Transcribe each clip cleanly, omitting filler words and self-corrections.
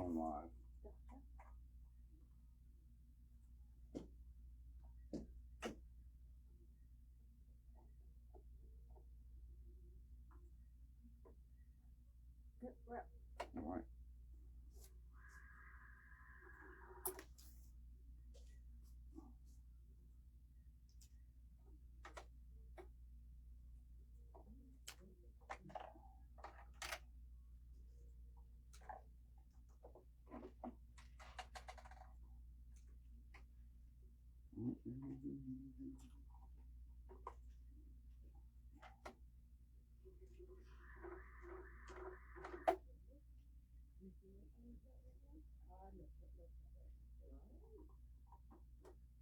on live. All right.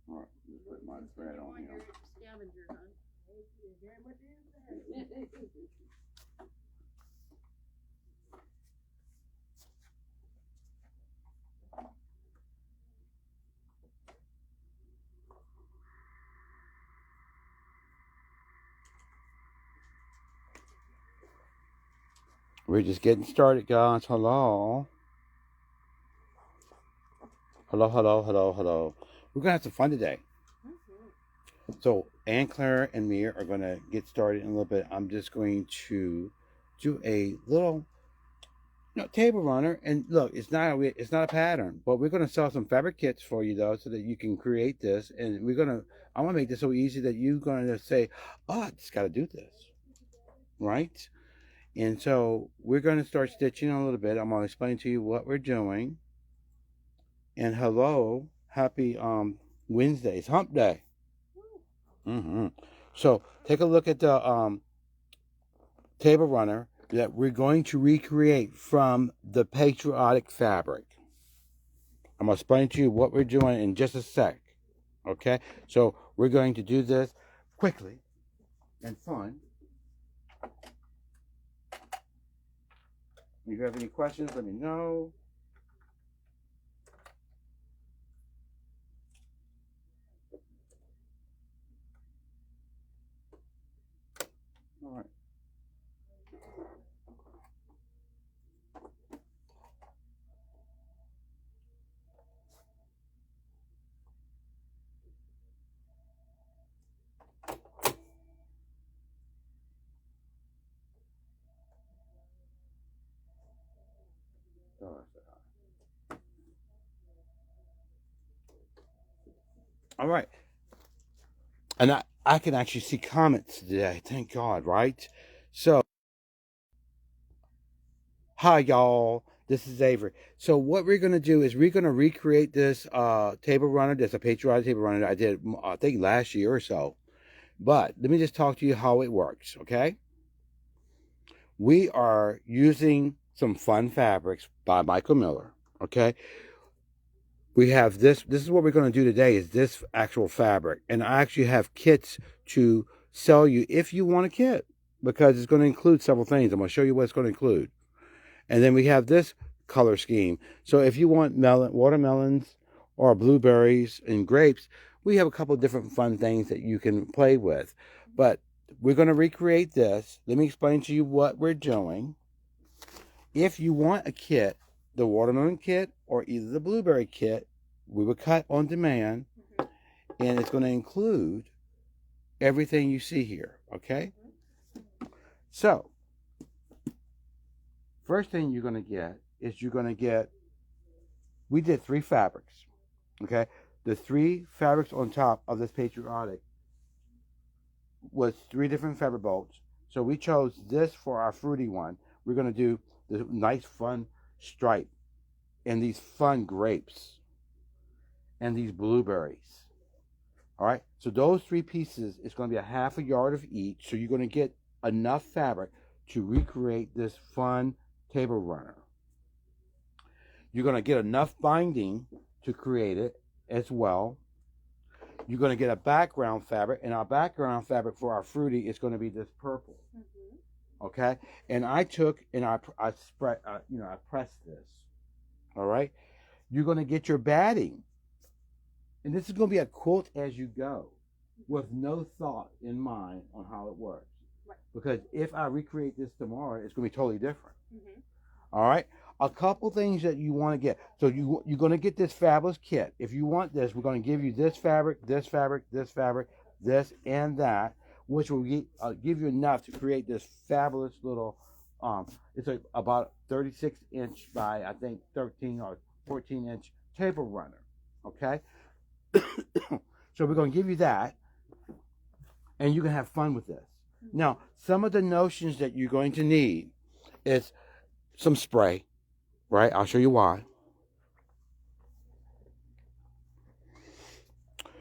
All right, just put my thread on here. Scavenger hunt. We're just getting started, guys. Hello. Hello, hello, hello, hello. We're gonna have some fun today. So Ann Claire and me are gonna get started in a little bit. I'm just going to do a little table runner, and look, it's not a pattern, but we're gonna sell some fabric kits for you though, so that you can create this. And I want to make this so easy that you're gonna say, "Oh, I just got to do this," right? And so we're gonna start stitching a little bit. I'm gonna explain to you what we're doing. And hello, happy Wednesday. It's Hump Day. So take a look at the table runner that we're going to recreate from the patriotic fabric. I'm going to explain to you what we're doing in just a sec. Okay? So we're going to do this quickly and fun. If you have any questions, let me know. All right. All right. And I can actually see comments today. Thank God, right? So, hi, y'all. This is Avery. So what we're going to do is we're going to recreate this table runner. There's a patriotic table runner that I did, I think, last year or so. But let me just talk to you how it works, okay? We are using some fun fabrics by Michael Miller, okay? We have this. This is what we're going to do today is this actual fabric. And I actually have kits to sell you if you want a kit, because it's going to include several things. I'm going to show you what it's going to include. And then we have this color scheme. So if you want watermelons or blueberries and grapes, we have a couple of different fun things that you can play with. But we're going to recreate this. Let me explain to you what we're doing. If you want a kit, the watermelon kit or either the blueberry kit, we will cut on demand, and it's going to include everything you see here, okay? So, first thing you're going to get is we did 3 fabrics, okay? The 3 fabrics on top of this patriotic was 3 different fabric bolts. So we chose this for our fruity one. We're going to do the nice fun stripe and these fun grapes and these blueberries. All right, so those 3 pieces is going to be a half a yard of each. So you're going to get enough fabric to recreate this fun table runner. You're going to get enough binding to create it as well. You're going to get a background fabric, and our background fabric for our fruity is going to be this purple. Okay, and I took and I spread, I pressed this. All right, you're going to get your batting, and this is going to be a quilt as you go, with no thought in mind on how it works. Right. Because if I recreate this tomorrow, it's going to be totally different. All right. a couple things that you want to get. So you're going to get this fabulous kit. If you want this, we're going to give you this fabric, this fabric, this fabric, this and that, which will give you enough to create this fabulous little. It's about 36-inch by I think 13 or 14-inch table runner. Okay. So we're going to give you that, and you can have fun with this. Now, some of the notions that you're going to need is some spray, right? I'll show you why.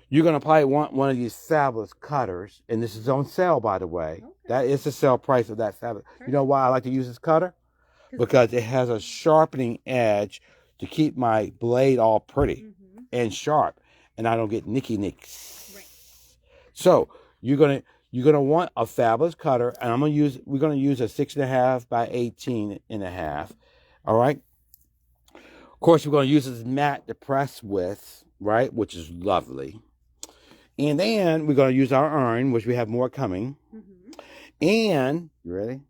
You're going to probably want one of these fabulous cutters, and this is on sale, by the way. Okay. That is the sale price of that fabulous. Perfect. You know why I like to use this cutter? Because it has a sharpening edge to keep my blade all pretty and sharp, and I don't get nicky nicks. Right. So you're gonna want a fabulous cutter, and we're gonna use a 6.5 by 18.5. All right. Of course, we're gonna use this mat to press with, right, which is lovely. And then we're gonna use our iron, which we have more coming. And you ready?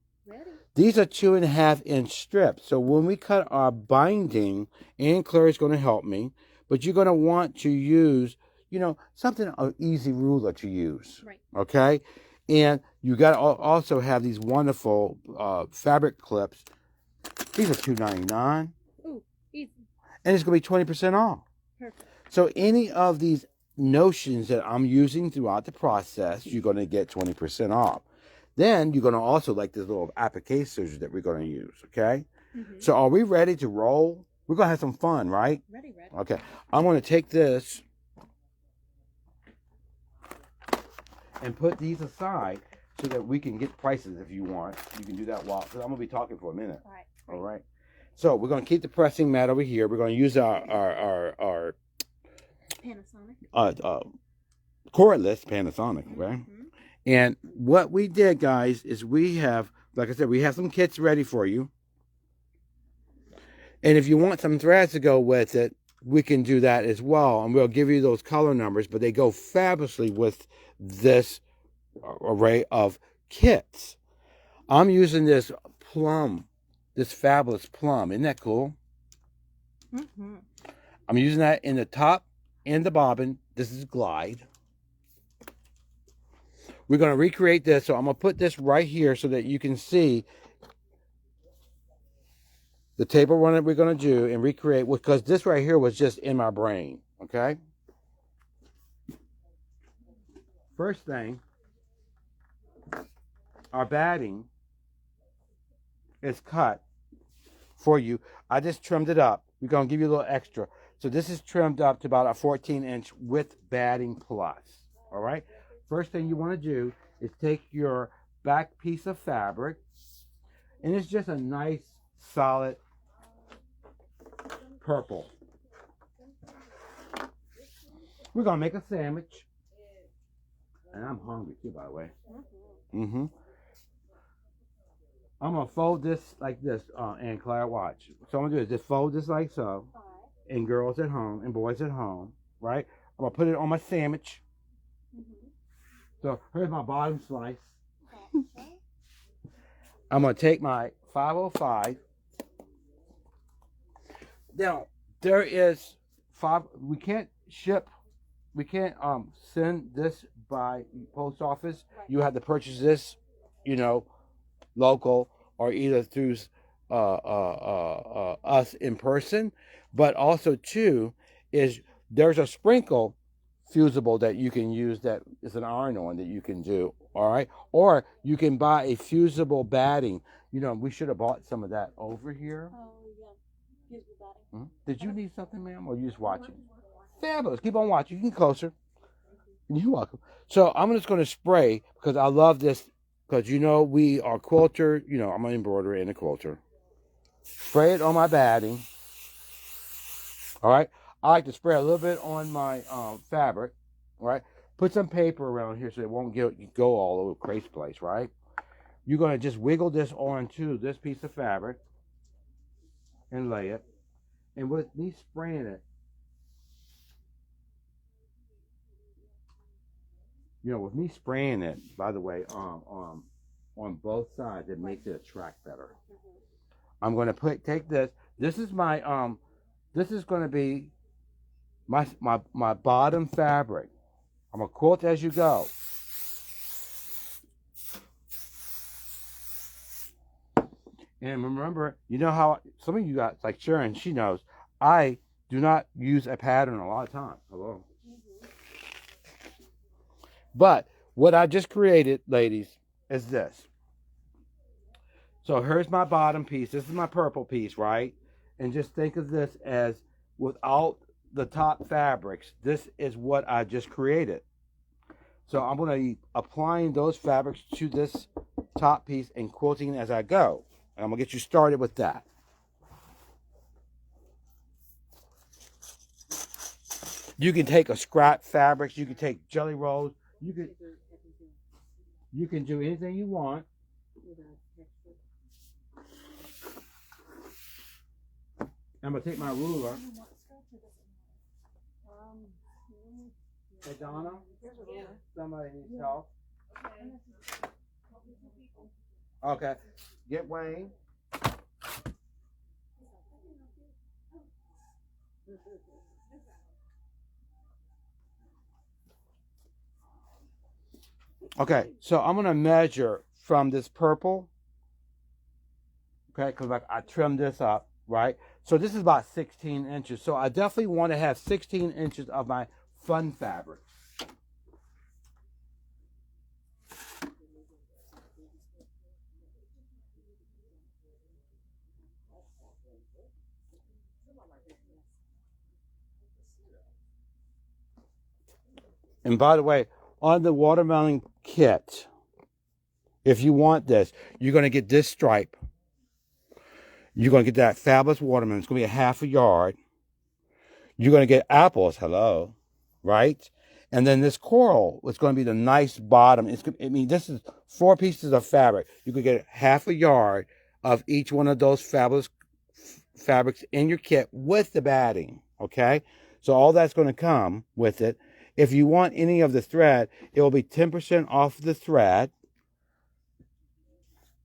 These are 2.5-inch strips. So when we cut our binding, and Claire's going to help me, but you're going to want to use, something an easy ruler to use. Right. Okay? And you got to also have these wonderful fabric clips. These are $2.99. Ooh, easy. And it's going to be 20% off. Perfect. So any of these notions that I'm using throughout the process, you're going to get 20% off. Then you're going to also like this little applique scissors that we're going to use, okay? So are we ready to roll? We're going to have some fun, right? Ready. Okay. I'm going to take this and put these aside so that we can get prices if you want. You can do that while, because I'm going to be talking for a minute. All right. So we're going to keep the pressing mat over here. We're going to use our Panasonic. Cordless Panasonic, right? And what we did, guys, is we have, like I said, we have some kits ready for you. And if you want some threads to go with it, we can do that as well. And we'll give you those color numbers, but they go fabulously with this array of kits. I'm using this plum, this fabulous plum. Isn't that cool? I'm using that in the top and the bobbin. This is glide. We're going to recreate this, so I'm going to put this right here so that you can see the table run that we're going to do and recreate, because this right here was just in my brain, okay? First thing, our batting is cut for you. I just trimmed it up. We're going to give you a little extra. So this is trimmed up to about a 14-inch with batting plus, all right? First thing you want to do is take your back piece of fabric, and it's just a nice, solid purple. We're going to make a sandwich. And I'm hungry too, by the way. I'm going to fold this like this, and Claire, watch. So I'm going to do is just fold this like so. And girls at home and boys at home, right? I'm going to put it on my sandwich. So here's my bottom slice. I'm going to take my 505. Now, there is we can't send this by post office. You have to purchase this, local, or either through us in person. But also, too, is there's a sprinkle fusible that you can use that is an iron-on that you can do, all right? Or you can buy a fusible batting. We should have bought some of that over here. Oh, yeah. Fusible batting. Did you need something, ma'am, or you just watching? Fabulous. Keep on watching. You can closer. You're welcome. So I'm just going to spray, because I love this, because we are quilter. I'm an embroiderer and a quilter. Spray it on my batting. All right. I like to spray a little bit on my fabric. All right. Put some paper around here so it won't go all over crazy place. Right. You're going to just wiggle this onto this piece of fabric and lay it. And with me spraying it, with me spraying it, by the way, on both sides, it makes it attract better. I'm going to take this. This is my this is going to be my bottom fabric. I'm gonna quilt as you go. And remember, you know how some of you guys, like Sharon, she knows, I do not use a pattern a lot of times. Hello. But what I just created, ladies, is this. So here's my bottom piece. This is my purple piece, right? And just think of this as without the top fabrics, this is what I just created. So I'm going to be applying those fabrics to this top piece and quilting as I go. And I'm going to get you started with that. You can take a scrap fabrics. You can take jelly rolls. You can do anything you want. I'm going to take my ruler. Hey, Donna, somebody needs help. Okay, get Wayne. Okay, so I'm going to measure from this purple. Okay, because like I trimmed this up, right? So this is about 16 inches. So I definitely want to have 16 inches of my fun fabric. And by the way, on the watermelon kit, if you want this, you're going to get this stripe. You're going to get that fabulous watermelon. It's going to be a half a yard. You're going to get apples, hello, right? And then this coral is going to be the nice bottom. I mean, this is 4 pieces of fabric. You could get half a yard of each one of those fabulous fabrics in your kit with the batting, okay? So all that's going to come with it. If you want any of the thread, it will be 10% off the thread.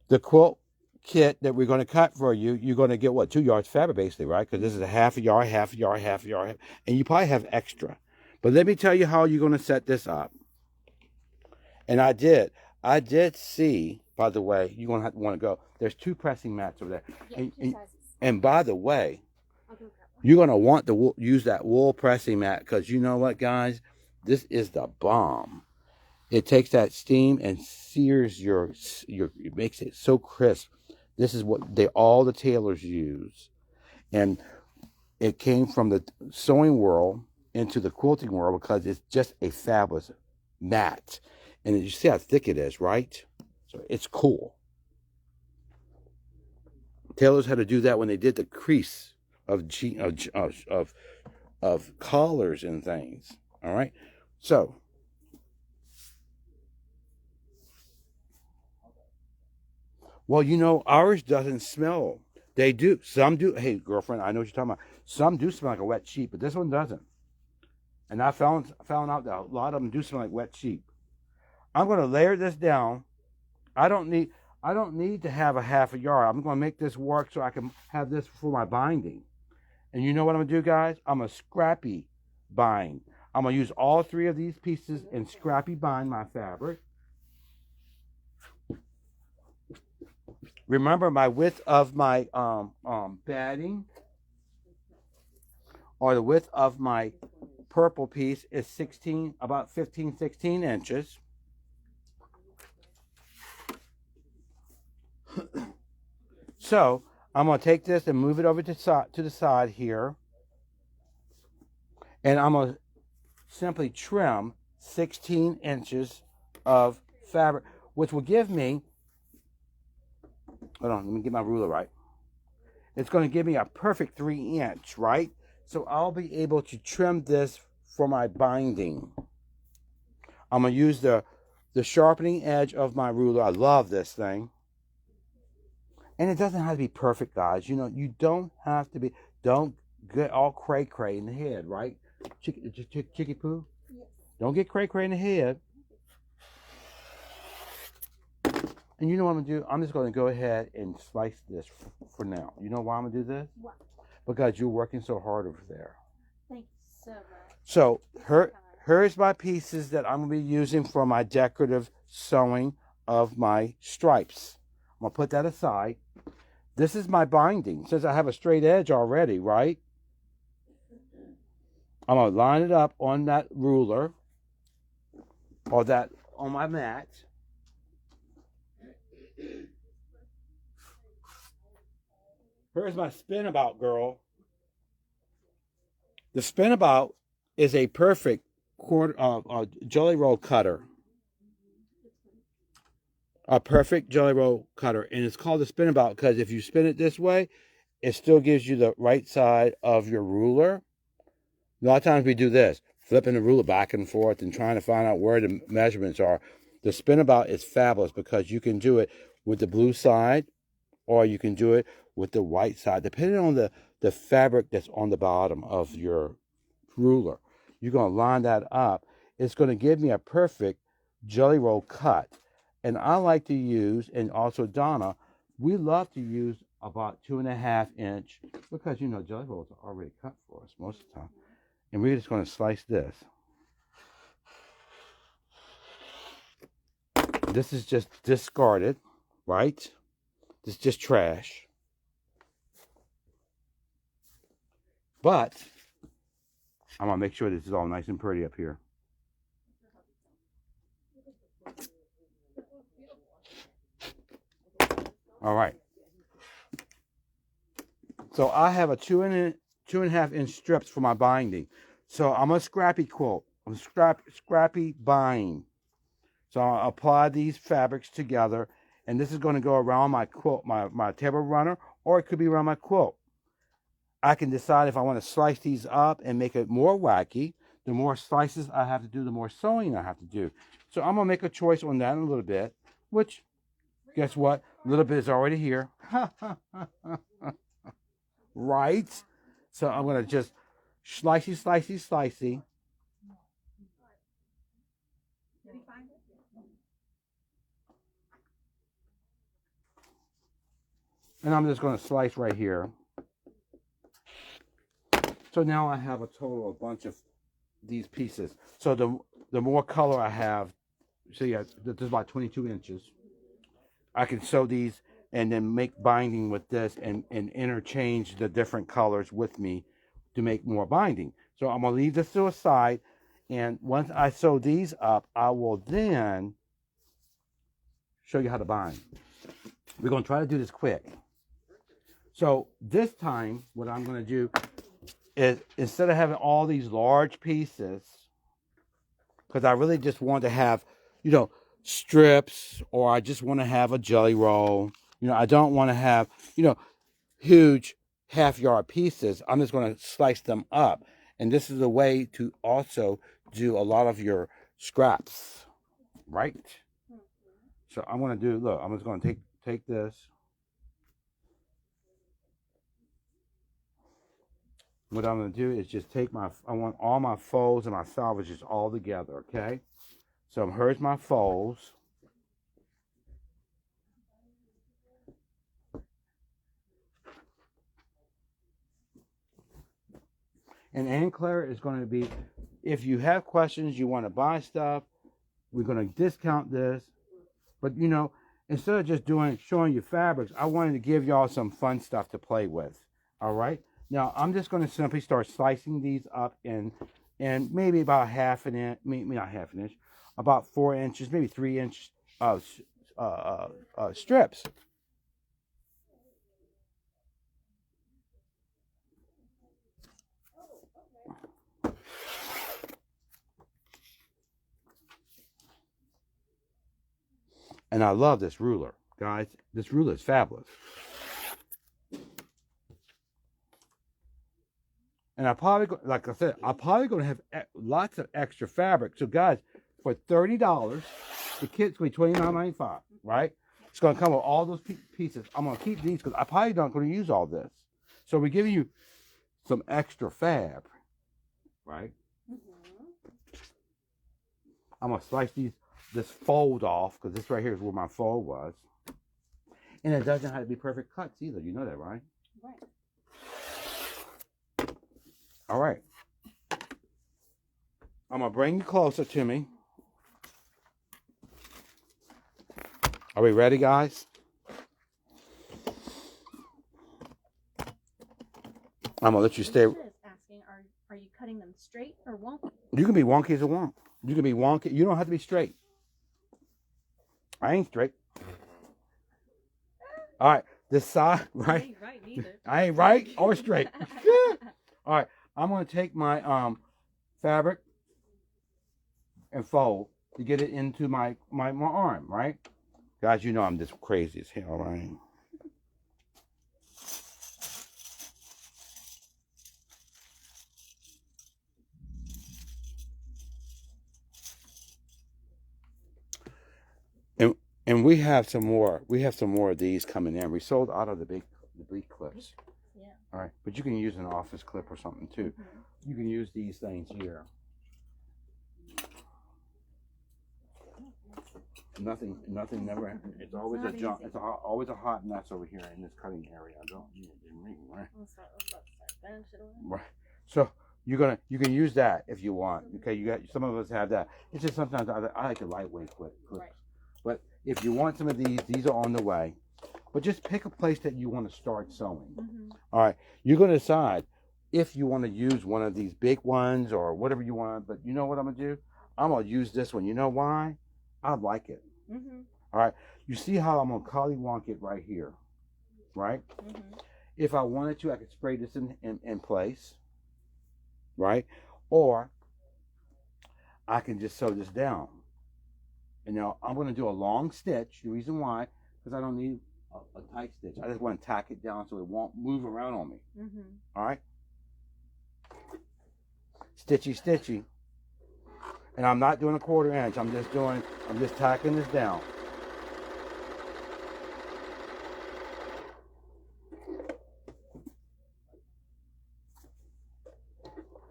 The quilt kit that we're going to cut for you, you're going to get, what, 2 yards fabric basically, right? Because this is a half a yard, half a yard, half a yard, and you probably have extra. But let me tell you how you're going to set this up. And I did see, by the way, you're going to want to go. There's 2 pressing mats over there. Yeah, and by the way, you're going to want to use that wool pressing mat because you know what, guys? This is the bomb. It takes that steam and sears it makes it so crisp. This is what all the tailors use. And it came from the sewing world into the quilting world because it's just a fabulous mat. And you see how thick it is, right? So it's cool. Tailors had to do that when they did the crease of collars and things. All right. So well, you know, ours doesn't smell. They do. Some do. Hey, girlfriend, I know what you're talking about. Some do smell like a wet sheep, but this one doesn't. And I found out that a lot of them do smell like wet sheep. I'm going to layer this down. I don't need to have a half a yard. I'm going to make this work so I can have this for my binding. And you know what I'm going to do, guys? I'm a scrappy bind. I'm going to use all 3 of these pieces and scrappy bind my fabric. Remember, my width of my batting or the width of my purple piece is about 15, 16 inches. So I'm going to take this and move it over to the side here. And I'm going to simply trim 16 inches of fabric, which will give me, hold on, let me get my ruler right. It's going to give me a perfect 3-inch, right? So I'll be able to trim this for my binding. I'm going to use the sharpening edge of my ruler. I love this thing. And it doesn't have to be perfect, guys. You know, you don't have to be, don't get all cray-cray in the head, right? Chicky poo? Yes. Don't get cray-cray in the head. And you know what I'm gonna do? I'm just gonna go ahead and slice this for now. You know why I'm gonna do this? What? Because you're working so hard over there. Thank you so much. So here's my pieces that I'm gonna be using for my decorative sewing of my stripes. I'm gonna put that aside. This is my binding. Since I have a straight edge already, right? I'm gonna line it up on that ruler or that on my mat. Here's my spinabout, girl. The spinabout is a perfect jelly roll cutter. A perfect jelly roll cutter. And it's called a spinabout because if you spin it this way, it still gives you the right side of your ruler. A lot of times we do this, flipping the ruler back and forth and trying to find out where the measurements are. The spinabout is fabulous because you can do it with the blue side or you can do it with the white side, depending on the fabric that's on the bottom of your ruler. You're going to line that up. It's going to give me a perfect jelly roll cut. And I like to use, and also Donna, we love to use about 2.5 inch because, you know, jelly rolls are already cut for us most of the time. And we're just going to slice this. This is just discarded, right? This is just trash. But I'm going to make sure this is all nice and pretty up here. All right. So I have a 2.5 inch strips for my binding. So I'm a scrappy quilt. I'm a scrappy bind. So I'll apply these fabrics together, and this is going to go around my quilt, my table runner, or it could be around my quilt. I can decide if I want to slice these up and make it more wacky. The more slices I have to do, the more sewing I have to do. So I'm going to make a choice on that in a little bit, which, guess what? A little bit is already here. Right? So I'm going to just slicey. And I'm just going to slice right here. So now I have a total of a bunch of these pieces. So the more color I have, so yeah, this is about 22 inches. I can sew these and then make binding with this and interchange the different colors with me to make more binding. So I'm going to leave this to a side. And once I sew these up, I will then show you how to bind. We're going to try to do this quick. So this time, what I'm going to do is instead of having all these large pieces, because I really just want to have, you know, strips, or I just want to have a jelly roll. You know, I don't want to have, you know, huge half-yard pieces. I'm just going to slice them up. And this is a way to also do a lot of your scraps, right? So I'm going to do, look, I'm just going to take this. What I'm going to do is just take I want all my folds and my salvages all together, okay? So here's my folds. And Ann Claire is going to be, if you have questions, you want to buy stuff, we're going to discount this. But, you know, instead of just showing you fabrics, I wanted to give y'all some fun stuff to play with, all right? Now, I'm just going to simply start slicing these up in maybe about half an inch, maybe not half an inch, about 4 inches, maybe 3 inch strips. And I love this ruler, guys. This ruler is fabulous. And like I said, I'm probably going to have lots of extra fabric. So, guys, for $30, the kit's going to be $29.95, right? It's going to come with all those pieces. I'm going to keep these because I probably not going to use all this. So we're giving you some extra fab, right? I'm going to slice this fold off because this right here is where my fold was. And it doesn't have to be perfect cuts either. You know that, right? Right. All right. I'm going to bring you closer to me. Are we ready, guys? I'm going to let you stay. Lisa is asking, are you cutting them straight or wonky? You can be wonky as a wonk. You can be wonky. You don't have to be straight. I ain't straight. All right. This side, I right? ain't right neither. I ain't right or straight. All right. I'm going to take my fabric and fold to get it into my arm, right? Guys, you know I'm just crazy as hell, right? And we have some more. We have some more of these coming in. We sold out of the big clips. Yeah. All right, but you can use an office clip or something too. Mm-hmm. You can use these things here. Nothing never. It's always a jump. It's always a hot mess over here in this cutting area. I don't need it in ring, right? Right. So you can use that if you want. Okay, you got some of us have that. It's just sometimes I like the lightweight clips. Right. But if you want some of these are on the way. But just pick a place that you want to start sewing. Mm-hmm. All right, you're going to decide if you want to use one of these big ones or whatever you want. But you know what I'm going to do? I'm going to use this one. You know why? I like it. Mm-hmm. All right, you see how I'm going to collywonk it right here, right? Mm-hmm. If I wanted to, I could spray this in place, right? Or I can just sew this down. And now I'm going to do a long stitch. The reason why, because I don't need a tight stitch. I just want to tack it down so it won't move around on me. Mm-hmm. All right? Stitchy, stitchy. And I'm not doing a 1/4 inch. I'm just tacking this down.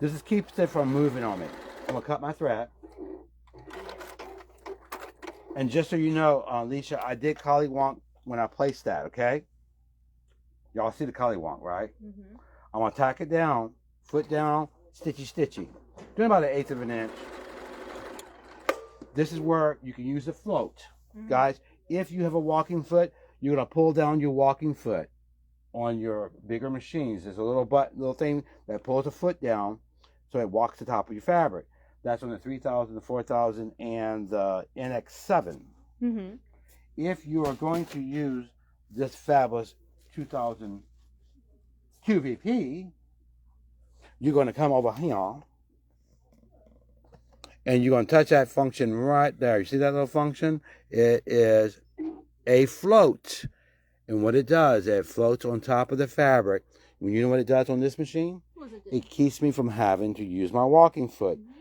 This just keeps it from moving on me. I'm going to cut my thread. And just so you know, Alicia, I did collywonk when I placed that, okay? Y'all see the collywonk, right? Mm-hmm. I'm going to tack it down, foot down, stitchy, stitchy. Doing about 1/8 of an inch. This is where you can use the float. Mm-hmm. Guys, if you have a walking foot, you're going to pull down your walking foot on your bigger machines. There's a little thing that pulls the foot down so it walks the top of your fabric. That's on the 3000, the 4000, and the NX7. Mm-hmm. If you are going to use this fabulous 2000 QVP, you're going to come over here and you're going to touch that function right there. You see that little function? It is a float. And what it does, it floats on top of the fabric. You know what it does on this machine? It keeps me from having to use my walking foot. Mm-hmm.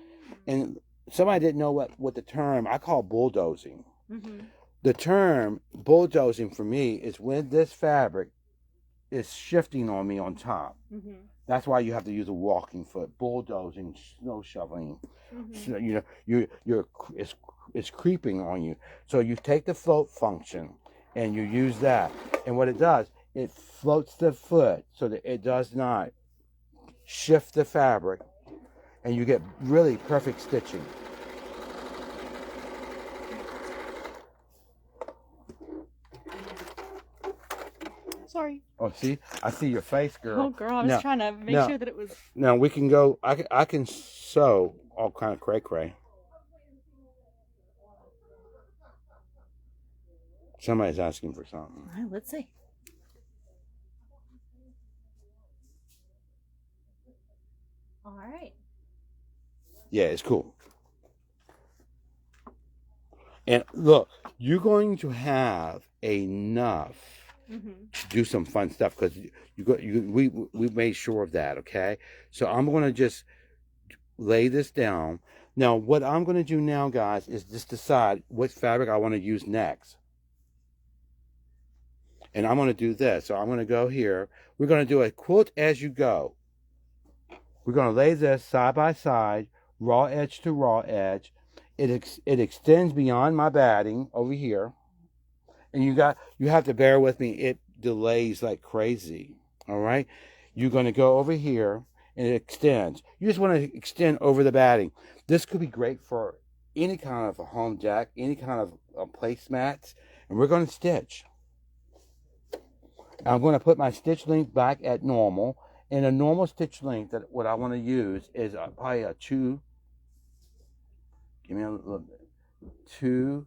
And somebody didn't know what the term, I call bulldozing. Mm-hmm. The term bulldozing for me is when this fabric is shifting on me on top. Mm-hmm. That's why you have to use a walking foot, bulldozing, snow shoveling. Mm-hmm. So, you know, it's creeping on you. So you take the float function and you use that. And what it does, it floats the foot so that it does not shift the fabric. And you get really perfect stitching. Sorry. Oh, see? I see your face, girl. Oh, girl, I was trying to make sure that it was... Now, we can go... I can sew all kind of cray-cray. Somebody's asking for something. All right, let's see. All right. Yeah, it's cool. And look, you're going to have enough to do some fun stuff because we made sure of that, okay? So I'm going to just lay this down. Now, what I'm going to do now, guys, is just decide what fabric I want to use next. And I'm going to do this. So I'm going to go here. We're going to do a quilt as you go. We're going to lay this side by side, raw edge to raw edge. It extends beyond my batting over here. And you have to bear with me. It delays like crazy. All right. You're going to go over here and it extends. You just want to extend over the batting. This could be great for any kind of a home deck, any kind of placemats. And we're going to stitch. I'm going to put my stitch length back at normal. And a normal stitch length, that what I want to use is probably a 2. Give me a little bit. 2.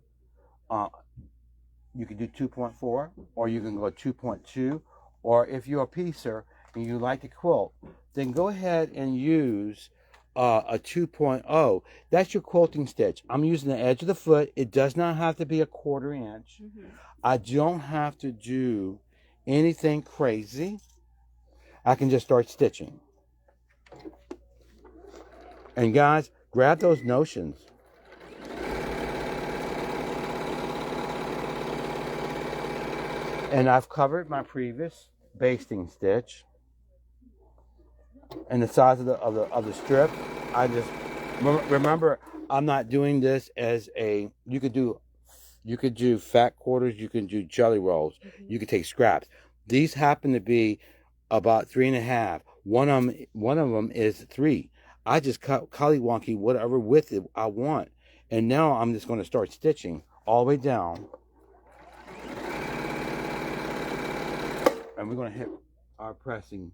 You can do 2.4, or you can go 2.2. Or if you're a piecer and you like to quilt, then go ahead and use a 2.0. That's your quilting stitch. I'm using the edge of the foot. It does not have to be a 1/4 inch. I don't have to do anything crazy. I can just start stitching. And guys, grab those notions. And I've covered my previous basting stitch. And the size of the strip. I just remember, I'm not doing this as a. You could do fat quarters. You can do jelly rolls. You could take scraps. These happen to be about 3.5. One of them is 3. I just cut collywonky whatever width I want, and now I'm just going to start stitching all the way down, and we're going to hit our pressing.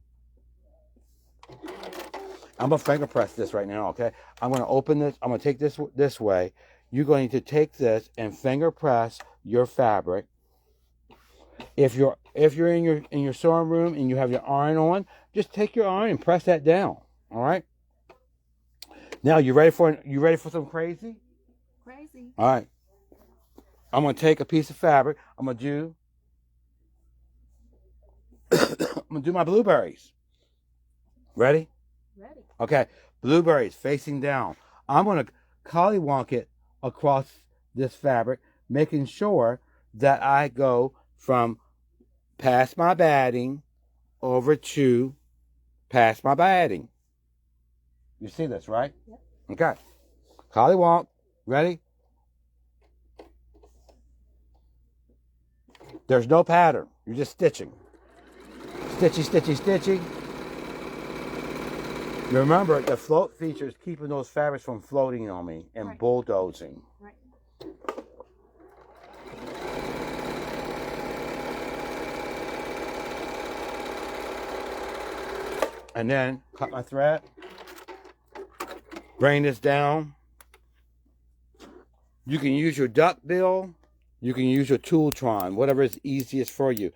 I'm going to finger press this right now, okay? I'm going to open this. I'm going to take this way. You're going to take this and finger press your fabric. If you're in your sewing room and you have your iron on, just take your iron and press that down. All right. Now you ready for some crazy? Crazy. All right. I'm going to take a piece of fabric. I'm going to do my blueberries. Ready? Ready. Okay. Blueberries facing down. I'm going to collywonk it across this fabric, making sure that I go from past my batting over to past my batting. You see this, right? Yep. Okay. Collywonk. Ready? There's no pattern. You're just stitching. Stitchy, stitchy, stitchy. Remember, the float feature is keeping those fabrics from floating on me and bulldozing. Right. And then cut my thread. Bring this down. You can use your duck bill. You can use your Tooltron, whatever is easiest for you.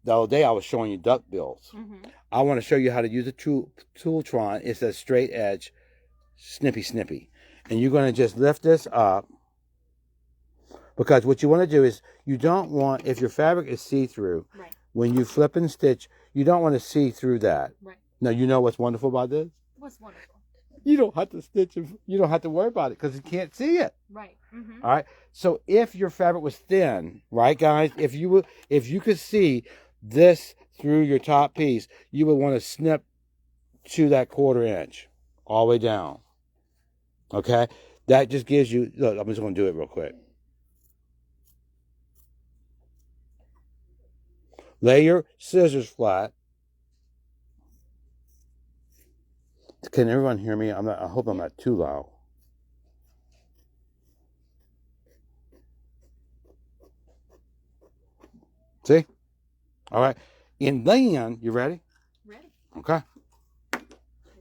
The other day I was showing you duck bills. I want to show you how to use a Tooltron. It's a straight edge, snippy. And you're going to just lift this up. Because what you want to do is, you don't want, if your fabric is see-through, when you flip and stitch, you don't want to see through that. Right. Now, you know what's wonderful about this? What's wonderful? You don't have to stitch it. You don't have to worry about it because you can't see it. Right. All right. So if your fabric was thin, right, guys, if you could see this through your top piece, you would want to snip to that 1/4 inch all the way down. Okay. That just gives you. Look, I'm just going to do it real quick. Lay your scissors flat. Can everyone hear me? I hope I'm not too loud. See? All right. And then, you ready? Ready. Okay.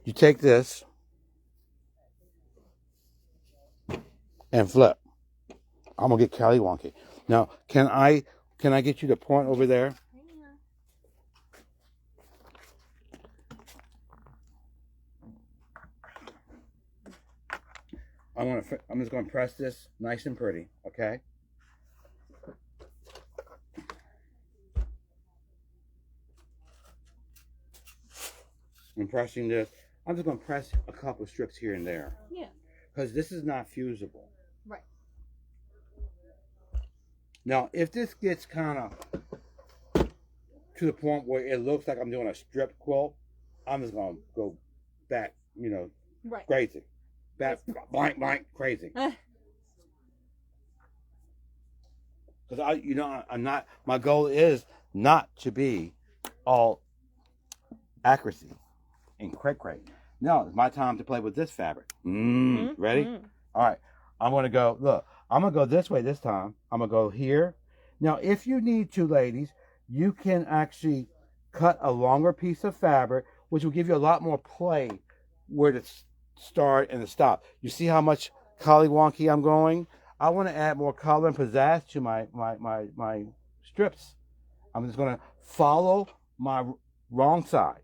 You take this and flip. I'm gonna get collywonky. Now, can I get you to point over there? I'm just going to press this nice and pretty, okay? I'm pressing this. I'm just going to press a couple strips here and there. Yeah. Because this is not fusible. Right. Now, if this gets kind of to the point where it looks like I'm doing a strip quilt, I'm just going to go back, crazy. Back, blank, crazy. Because I'm not. My goal is not to be all accuracy and cray. No, it's my time to play with this fabric. Ready? All right. I'm gonna go. Look, I'm gonna go this way this time. I'm gonna go here. Now, if you need to, ladies, you can actually cut a longer piece of fabric, which will give you a lot more play where to start and to stop. You see how much collywonky I'm going? I want to add more color and pizzazz to my strips. I'm just gonna follow my wrong side.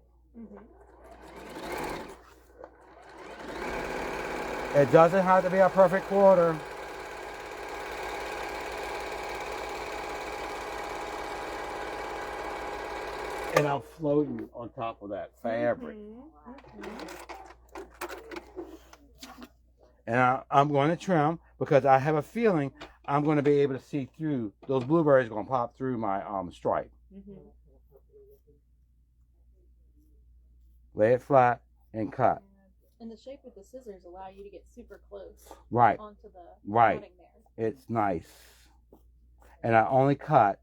It doesn't have to be a perfect quarter. And I'm floating on top of that fabric. And I'm going to trim because I have a feeling I'm going to be able to see through. Those blueberries are going to pop through my stripe. Lay it flat and cut. And the shape of the scissors allow you to get super close onto the right there. It's nice. And I only cut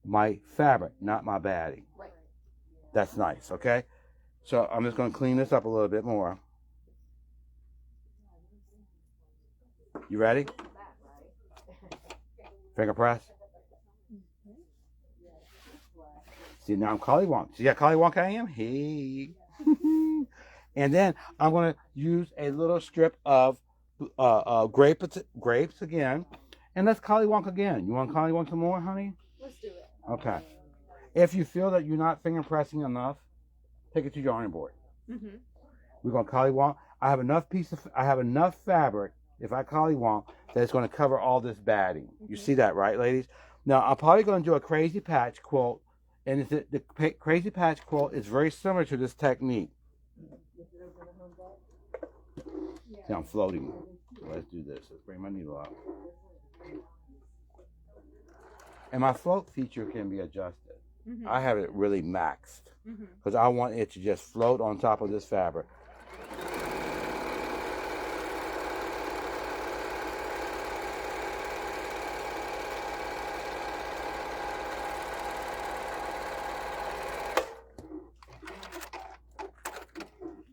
my fabric, not my batting. Right. That's nice, okay? So I'm just going to clean this up a little bit more. You ready? Finger press. See, now I'm collywonk. See how collywonk I am? Hey. And then I'm going to use a little strip of grapes again. And let's collywonk again. You want collywonk some more, honey? Let's do it. Okay. If you feel that you're not finger pressing enough, take it to your ironing board. We're going to collywonk. I have enough fabric, if I collywonk, that it's going to cover all this batting. You see that, right, ladies? Now, I'm probably going to do a crazy patch quilt. And the crazy patch quilt is very similar to this technique. See, I'm floating. Let's do this. Let's bring my needle up. And my float feature can be adjusted. I have it really maxed because I want it to just float on top of this fabric.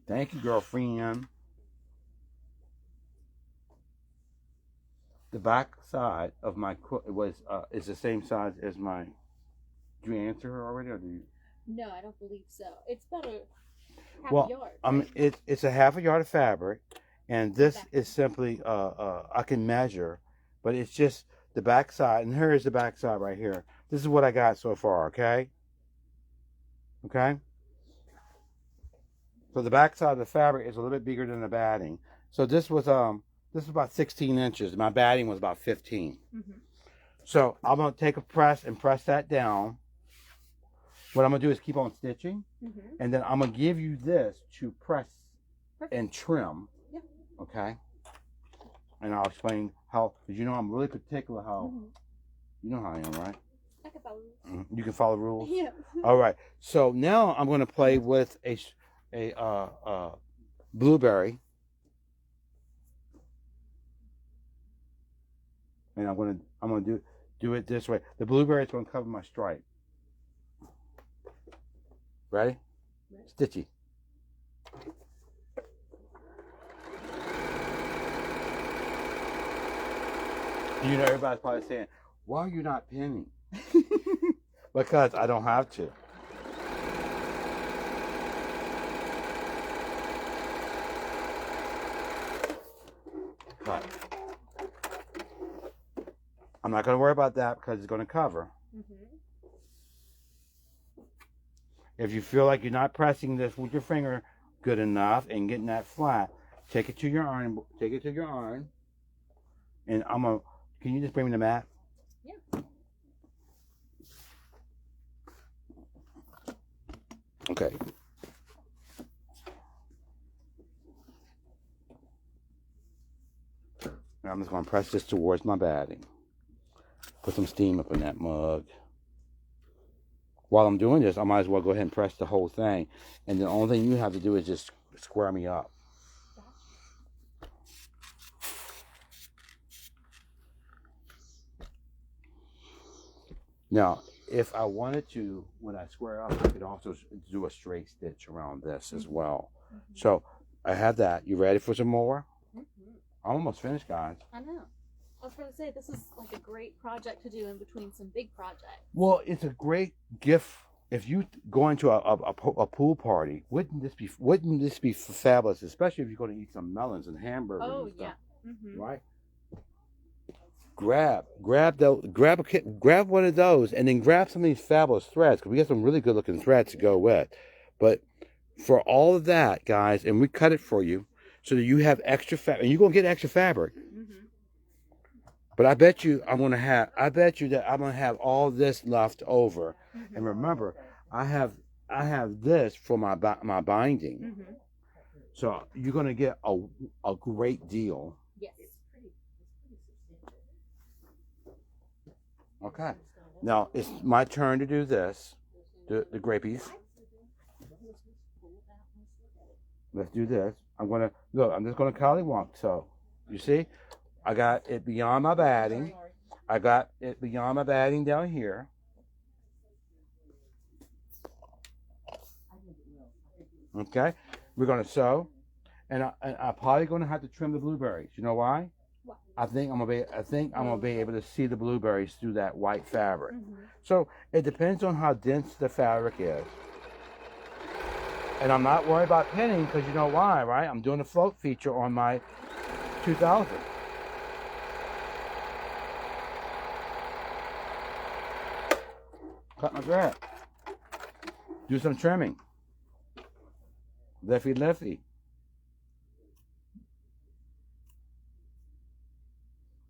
Thank you, girlfriend. The back side of my quilt is the same size as my. Do you answer her already, or do you? No, I don't believe so. It's about a half a yard. Right? It's a half a yard of fabric, and this is simply I can measure, but it's just the back side, and here is the back side right here. This is what I got so far. Okay. Okay. So the back side of the fabric is a little bit bigger than the batting. So this was about 16 inches. My batting was about 15. So I'm going to take a press and press that down. What I'm going to do is keep on stitching. And then I'm going to give you this to press and trim. Okay? And I'll explain how, because I'm really particular how, you know how I am, right? I can follow rules. You can follow rules? Yeah. All right. So now I'm going to play with a blueberry. And I'm gonna do it this way. The blueberry is gonna cover my stripe. Ready? Stitchy. Everybody's probably saying, why are you not pinning? Because I don't have to. But I'm not going to worry about that because it's going to cover. If you feel like you're not pressing this with your finger good enough and getting that flat, take it to your iron. And can you just bring me the mat? Yeah. Okay. Now I'm just going to press this towards my batting. Put some steam up in that mug. While I'm doing this, I might as well go ahead and press the whole thing. And the only thing you have to do is just square me up. Now, if I wanted to, when I square up, I could also do a straight stitch around this as well. So I have that. You ready for some more? I'm almost finished, guys. I know. I was going to say, this is like a great project to do in between some big projects. Well, it's a great gift. If you go into a pool party, wouldn't this be fabulous? Especially if you're going to eat some melons and hamburgers and stuff, right? Grab one of those, and then grab some of these fabulous threads, because we got some really good looking threads to go with. But for all of that, guys, and we cut it for you so that you have extra fabric, and you're gonna get extra fabric. But I bet you that I'm gonna have all this left over. And remember, I have this for my binding. So you're gonna get a great deal. Yes. Okay. Now it's my turn to do this, the grapies. Let's do this. I'm just gonna collywonk. So you see, I got it beyond my batting. I got it beyond my batting down here. Okay. We're gonna sew, and I'm probably gonna have to trim the blueberries. You know why? I think I'm gonna be able to see the blueberries through that white fabric. So it depends on how dense the fabric is. And I'm not worried about pinning, because you know why, right? I'm doing a float feature on my 2000. Cut my thread. Do some trimming. Lefty.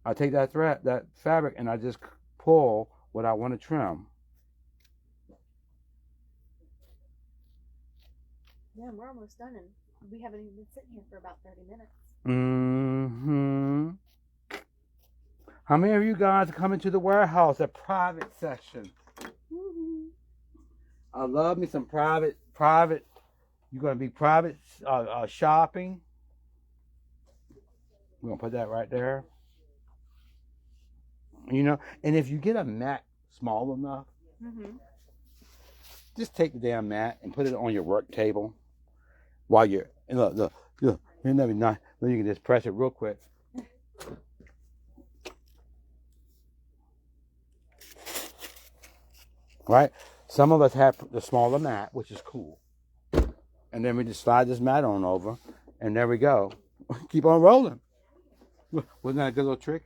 I take that fabric, and I just pull what I want to trim. Yeah, we're almost done, and we haven't even been sitting here for about 30 minutes. How many of you guys are coming to the warehouse, a private section? I love me some private. You're going to be private shopping. We're going to put that right there. You know, and if you get a mat small enough, just take the damn mat and put it on your work table while you're, and look, isn't that nice? Then you can just press it real quick. Right? Some of us have the smaller mat, which is cool. And then we just slide this mat on over, and there we go. Keep on rolling. Wasn't that a good little trick?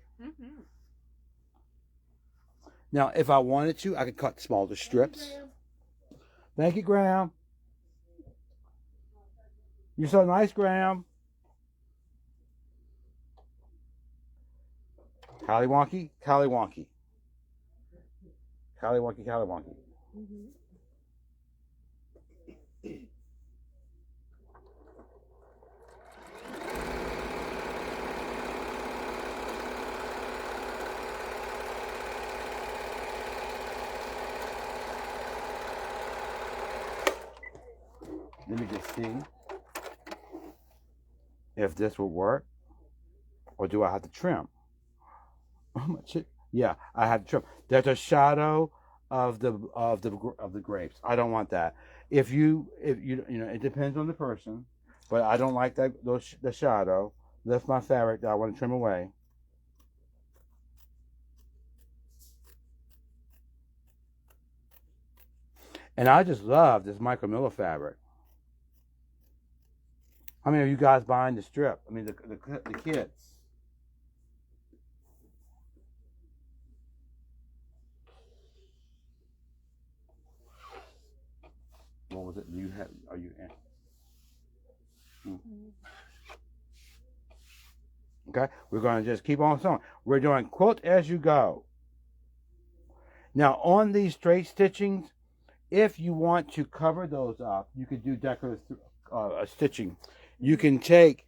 Now, if I wanted to, I could cut smaller strips. Thank you, Graham. You're so nice, Graham. Collywonky. Let me just see if this will work, or do I have to trim? Yeah, I have to trim. There's a shadow of the grapes. I don't want that. If you know, it depends on the person, but I don't like the shadow. Lift my fabric that I want to trim away. And I just love this micro miller fabric. How many of you guys buying the strip? I mean, the kits. What was it? Are you in? Okay, we're going to just keep on sewing. We're doing quilt as you go. Now, on these straight stitchings, if you want to cover those up, you could do decorative stitching. You can take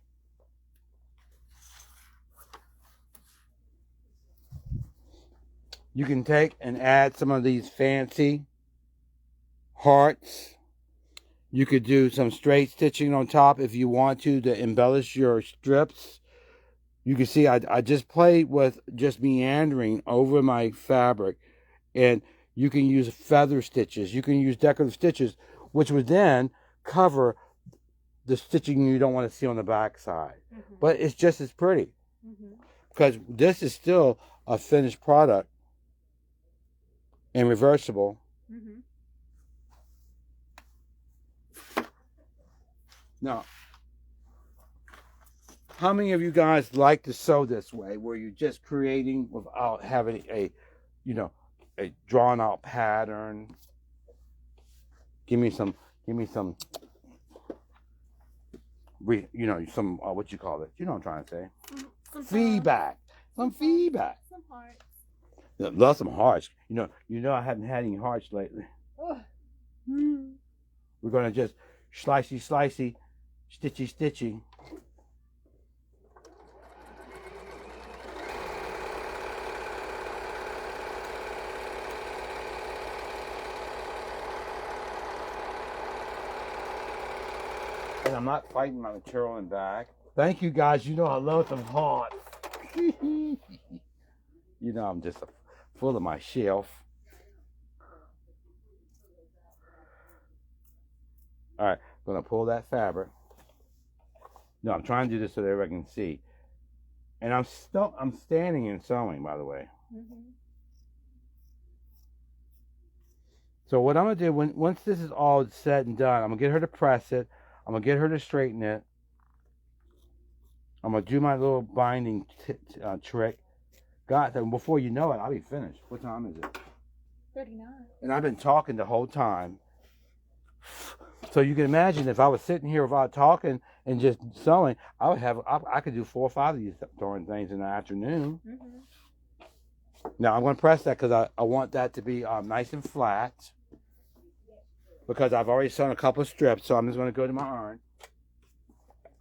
and add some of these fancy hearts. You could do some straight stitching on top if you want to embellish your strips. You can see I just played with just meandering over my fabric, and You can use feather stitches. You can use decorative stitches, which would then cover the stitching you don't want to see on the back side. But it's just as pretty. Because this is still a finished product and reversible. Now, how many of you guys like to sew this way, where you're just creating without having a drawn out pattern? Give me some, some what you call it? You know what I'm trying to say? Some feedback. Some feedback. Some hearts. Love some hearts. You know I haven't had any hearts lately. We're gonna just slicey, stitchy, stitchy. And I'm not fighting my material in back. Thank you guys. You know I love some hearts. I'm just full of my shelf. All right, I'm gonna pull that fabric. No, I'm trying to do this so that everybody can see. And I'm standing and sewing, by the way. So what I'm gonna do once this is all said and done, I'm gonna get her to press it. I'm gonna get her to straighten it. I'm gonna do my little binding trick. God, before you know it, I'll be finished. What time is it? 39. And I've been talking the whole time. So you can imagine if I was sitting here without talking and just sewing, I could do 4 or 5 of these darn things in the afternoon. Now I'm going to press that because I want that to be nice and flat, because I've already sewn a couple of strips. So I'm just going to go to my iron.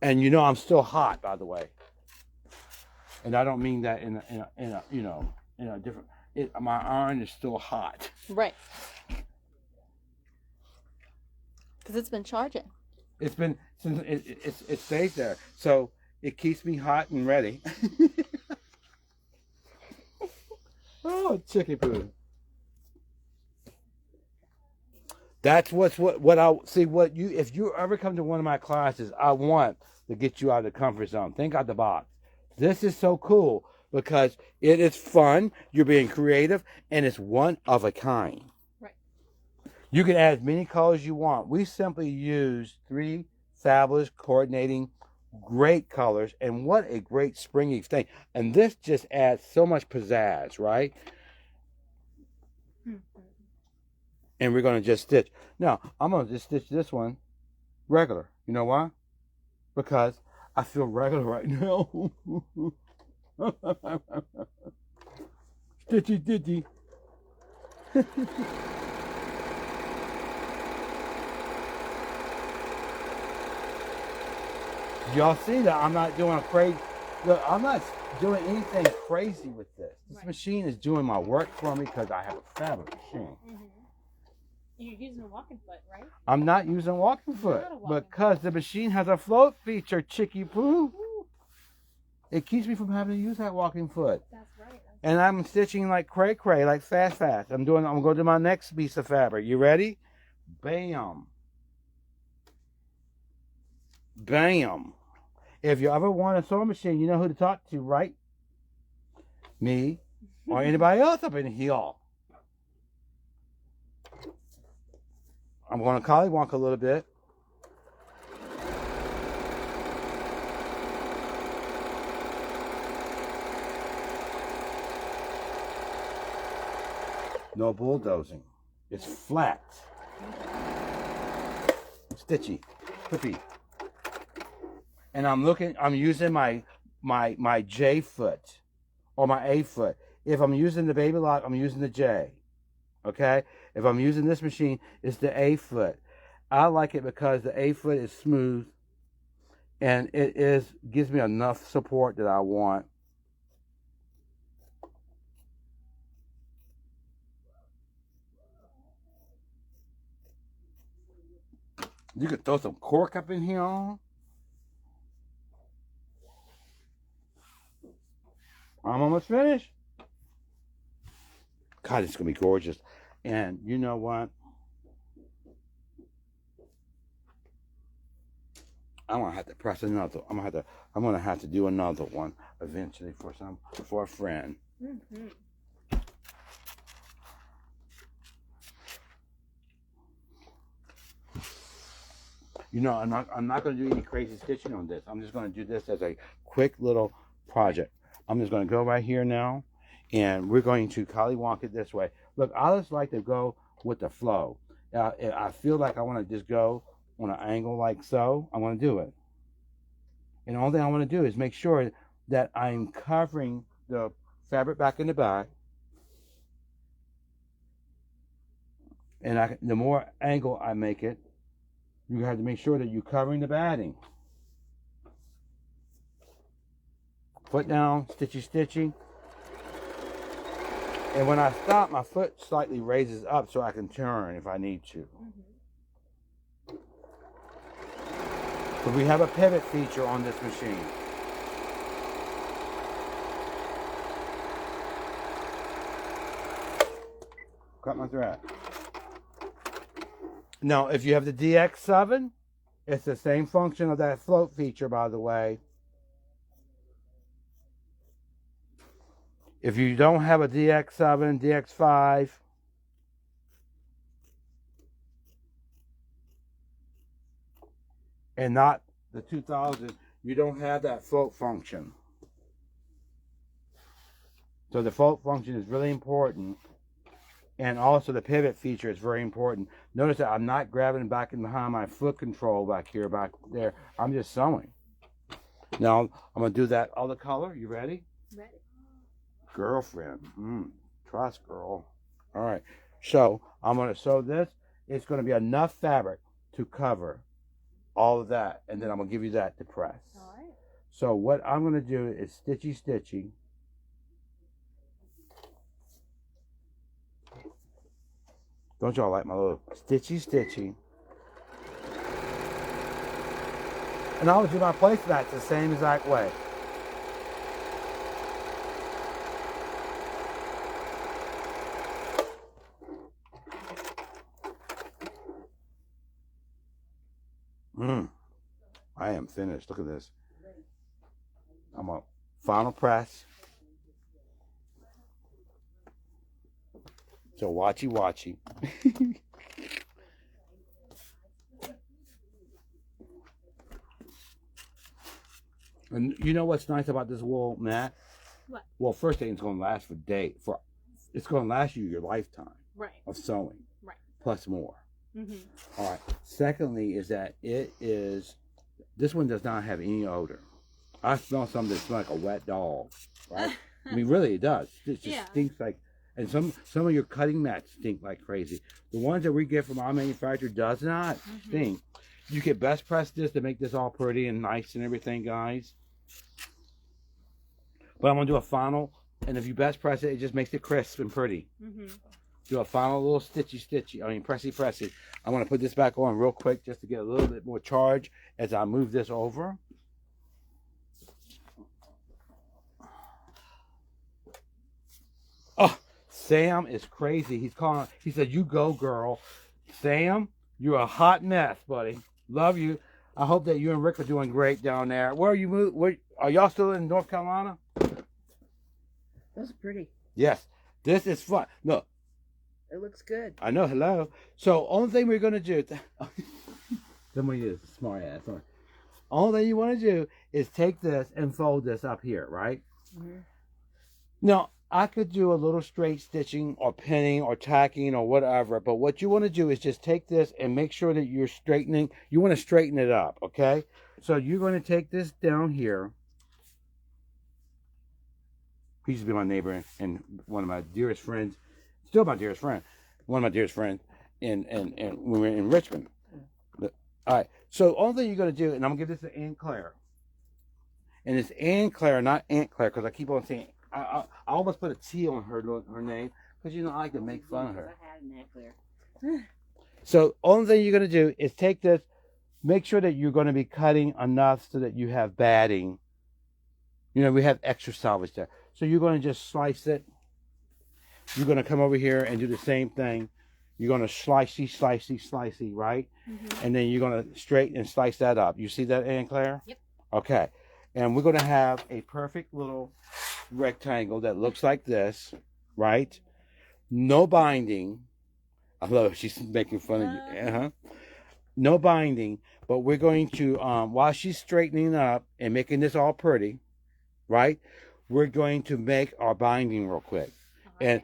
And I'm still hot, by the way. And I don't mean that in a different. My iron is still hot. Right. Because it's been charging. It's been since it stays there, so it keeps me hot and ready. Oh, chicken poo. That's what I see. If you ever come to one of my classes, I want to get you out of the comfort zone. Think out the box. This is so cool because it is fun. You're being creative, and it's one of a kind. Right. You can add as many colors you want. We simply use 3 fabulous, coordinating, great colors, and what a great springy thing. And this just adds so much pizzazz, right? And we're going to just stitch. Now, I'm going to just stitch this one regular. You know why? Because I feel regular right now. Stitchy, stitchy. Y'all see that I'm not doing crazy. Look, I'm not doing anything crazy with this. This machine is doing my work for me because I have a fabulous machine. You're using a walking foot, right? I'm not using walking foot because the machine has a float feature, Chicky Poo. It keeps me from having to use that walking foot. That's right. And I'm stitching like cray, like fast. I'm going to do my next piece of fabric. You ready? Bam. Bam. If you ever want a sewing machine, you know who to talk to, right? Me or anybody else up in here. I'm going to collywonk a little bit. No bulldozing. It's flat. Stitchy. Clippy. And I'm using my J foot or my A foot. If I'm using the baby lock, I'm using the J. Okay? If I'm using this machine, it's the A foot. I like it because the A foot is smooth and it gives me enough support that I want. You could throw some cork up in here. I'm almost finished. God, it's going to be gorgeous. And you know what? I'm gonna have to press another. I'm gonna have to do another one eventually for a friend. Mm-hmm. You know, I'm not gonna do any crazy stitching on this. I'm just gonna do this as a quick little project. I'm just gonna go right here now, and we're going to collywonk it this way. Look, I just like to go with the flow. I feel like I want to just go on an angle like so. I'm gonna do it. And the only thing I want to do is make sure that I'm covering the fabric back in the back. And the more angle I make it, you have to make sure that you're covering the batting. Foot down, stitchy, stitchy. And when I stop, my foot slightly raises up so I can turn if I need to. Mm-hmm. But we have a pivot feature on this machine. Cut my thread. Now, if you have the DX7, it's the same function of that float feature, by the way. If you don't have a DX7, DX5, and not the 2000, you don't have that float function. So the float function is really important. And also the pivot feature is very important. Notice that I'm not grabbing back in behind my foot control back here, back there. I'm just sewing. Now, I'm going to do that other color. You ready? Ready. Girlfriend. Trust, girl. All right. So, I'm going to sew this. It's going to be enough fabric to cover all of that. And then I'm going to give you that to press. All right. So, what I'm going to do is stitchy, stitchy. Don't y'all like my little stitchy, stitchy? And I will do my placemats the same exact way. I am finished. Look at this. I'm a final press. So watchy, watchy. And you know what's nice about this wool mat? What? Well, first thing, it's going to last for days. It's going to last you your lifetime of sewing, plus more. Mm-hmm. All right. Secondly, is that this one does not have any odor. I smell something that smells like a wet dog, right? I mean, really, it does. It just stinks like. And some of your cutting mats stink like crazy. The ones that we get from our manufacturer does not stink. You can best press this to make this all pretty and nice and everything, guys. But I'm going to do a final, and if you best press it, it just makes it crisp and pretty. Do a final little pressy. I want to put this back on real quick just to get a little bit more charge as I move this over. Oh, Sam is crazy. He said, "You go, girl." Sam, you're a hot mess, buddy. Love you. I hope that you and Rick are doing great down there. Where are you moved? Are y'all still in North Carolina? That's pretty. Yes. This is fun. Look. It looks good. I know. Hello. So, only thing we're going to do... Somebody is a smart ass. Sorry. Only thing you want to do is take this and fold this up here, right? Now, I could do a little straight stitching or pinning or tacking or whatever, but what you want to do is just take this and make sure that you're straightening. You want to straighten it up, okay? So you're going to take this down here. He used to be my neighbor and one of my dearest friends, still my dearest friend, one of my dearest friends, and we were in Richmond. But, all right, so only thing you're going to do, and I'm going to give this to Aunt Claire. And it's Aunt Claire, not Aunt Claire, because I keep on saying, I almost put a T on her name, because, you know, I like to make fun of her. I had an Aunt Claire. So only thing you're going to do is take this, make sure that you're going to be cutting enough so that you have batting. You know, we have extra salvage there. So you're going to just slice it. you're going to come over here and do the same thing. You're going to slicey, right? And then you're going to straighten and slice that up. You see that, Ann Claire? Yep. Okay. And we're going to have a perfect little rectangle that looks like this, right? No binding. I love it. She's making fun of you. No binding, but we're going to, while she's straightening up and making this all pretty, right? We're going to make our binding real quick. And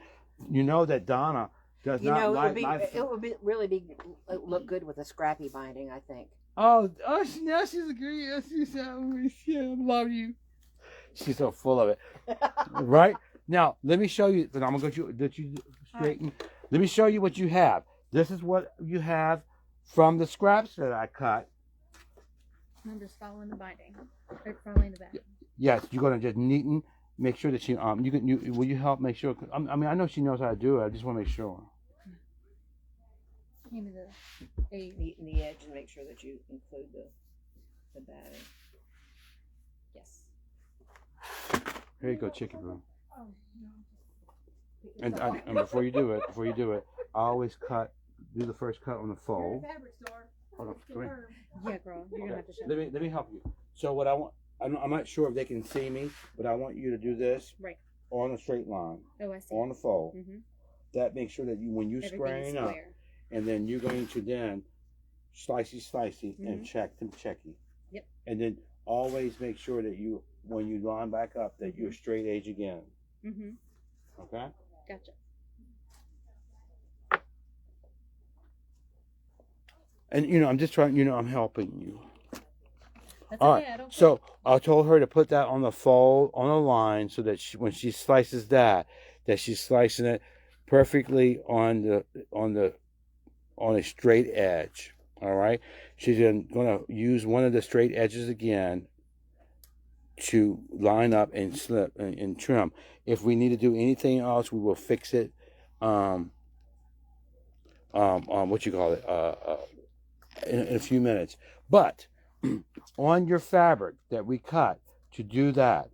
you know that Donna does not like. It would look good with a scrappy binding, I think. Oh, now she's agreeing. She's I love you. She's so full of it, right? Now let me show you. And I'm gonna go that you straighten. Let me show you what you have. This is what you have from the scraps that I cut. I'm just following the binding. Or following the back. Yes, you're gonna just neaten. Make sure that she will you help make sure? I mean, I know she knows how to do it. I just want to make sure. Give me the Neaten the edge and make sure that you include the batting. Yes. Here you go, chicken boo. Oh, no. And before you do it, I always do the first cut on the fold. Fabric store. Hold on, come here. Yeah, girl, you're gonna have to show. Let me help you. So what I want, I'm not sure if they can see me, but I want you to do this Right. on a straight line, Oh, I see. on the fold. Mm-hmm. That makes sure that when you squaring up, and then you're going to then slicey, and checky. Yep. And then always make sure that when you line back up, that you're straight edge again. Mm-hmm. Okay. Gotcha. And I'm just trying. I'm helping you. That's All okay, right. I don't So I told her to put that on the fold on the line so that when she slices that she's slicing it perfectly on a straight edge. All right. She's going to use one of the straight edges again to line up and slip and trim. If we need to do anything else, we will fix it. What you call it? In a few minutes. But on your fabric that we cut to do that,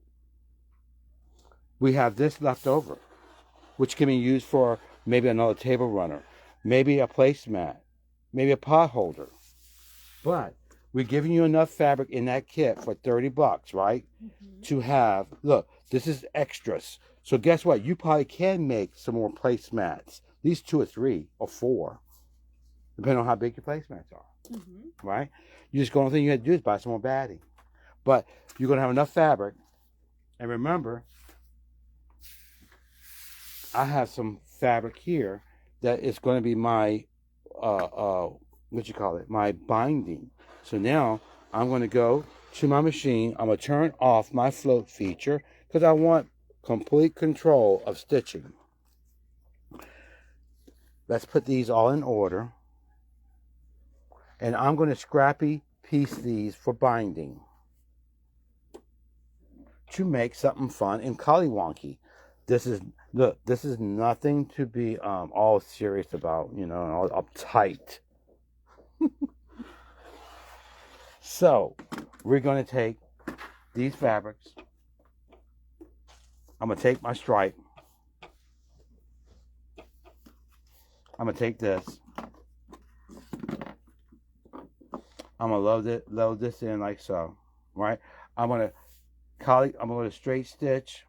we have this left over, which can be used for maybe another table runner, maybe a placemat, maybe a pot holder. But we're giving you enough fabric in that kit for $30, right? Mm-hmm. To have, look, this is extras. So guess what? You probably can make some more placemats, at least 2 or 3 or 4, depending on how big your placemats are. Mm-hmm. Right? The only thing you have to do is buy some more batting. But you're going to have enough fabric. And remember, I have some fabric here that is going to be my, my binding. So now I'm going to go to my machine. I'm going to turn off my float feature because I want complete control of stitching. Let's put these all in order. And I'm going to scrappy piece these for binding to make something fun and collywonky. This is nothing to be all serious about, and all uptight. So we're going to take these fabrics. I'm going to take my stripe. I'm going to take this. I'm going to load this in like so, right? I'm going to straight stitch.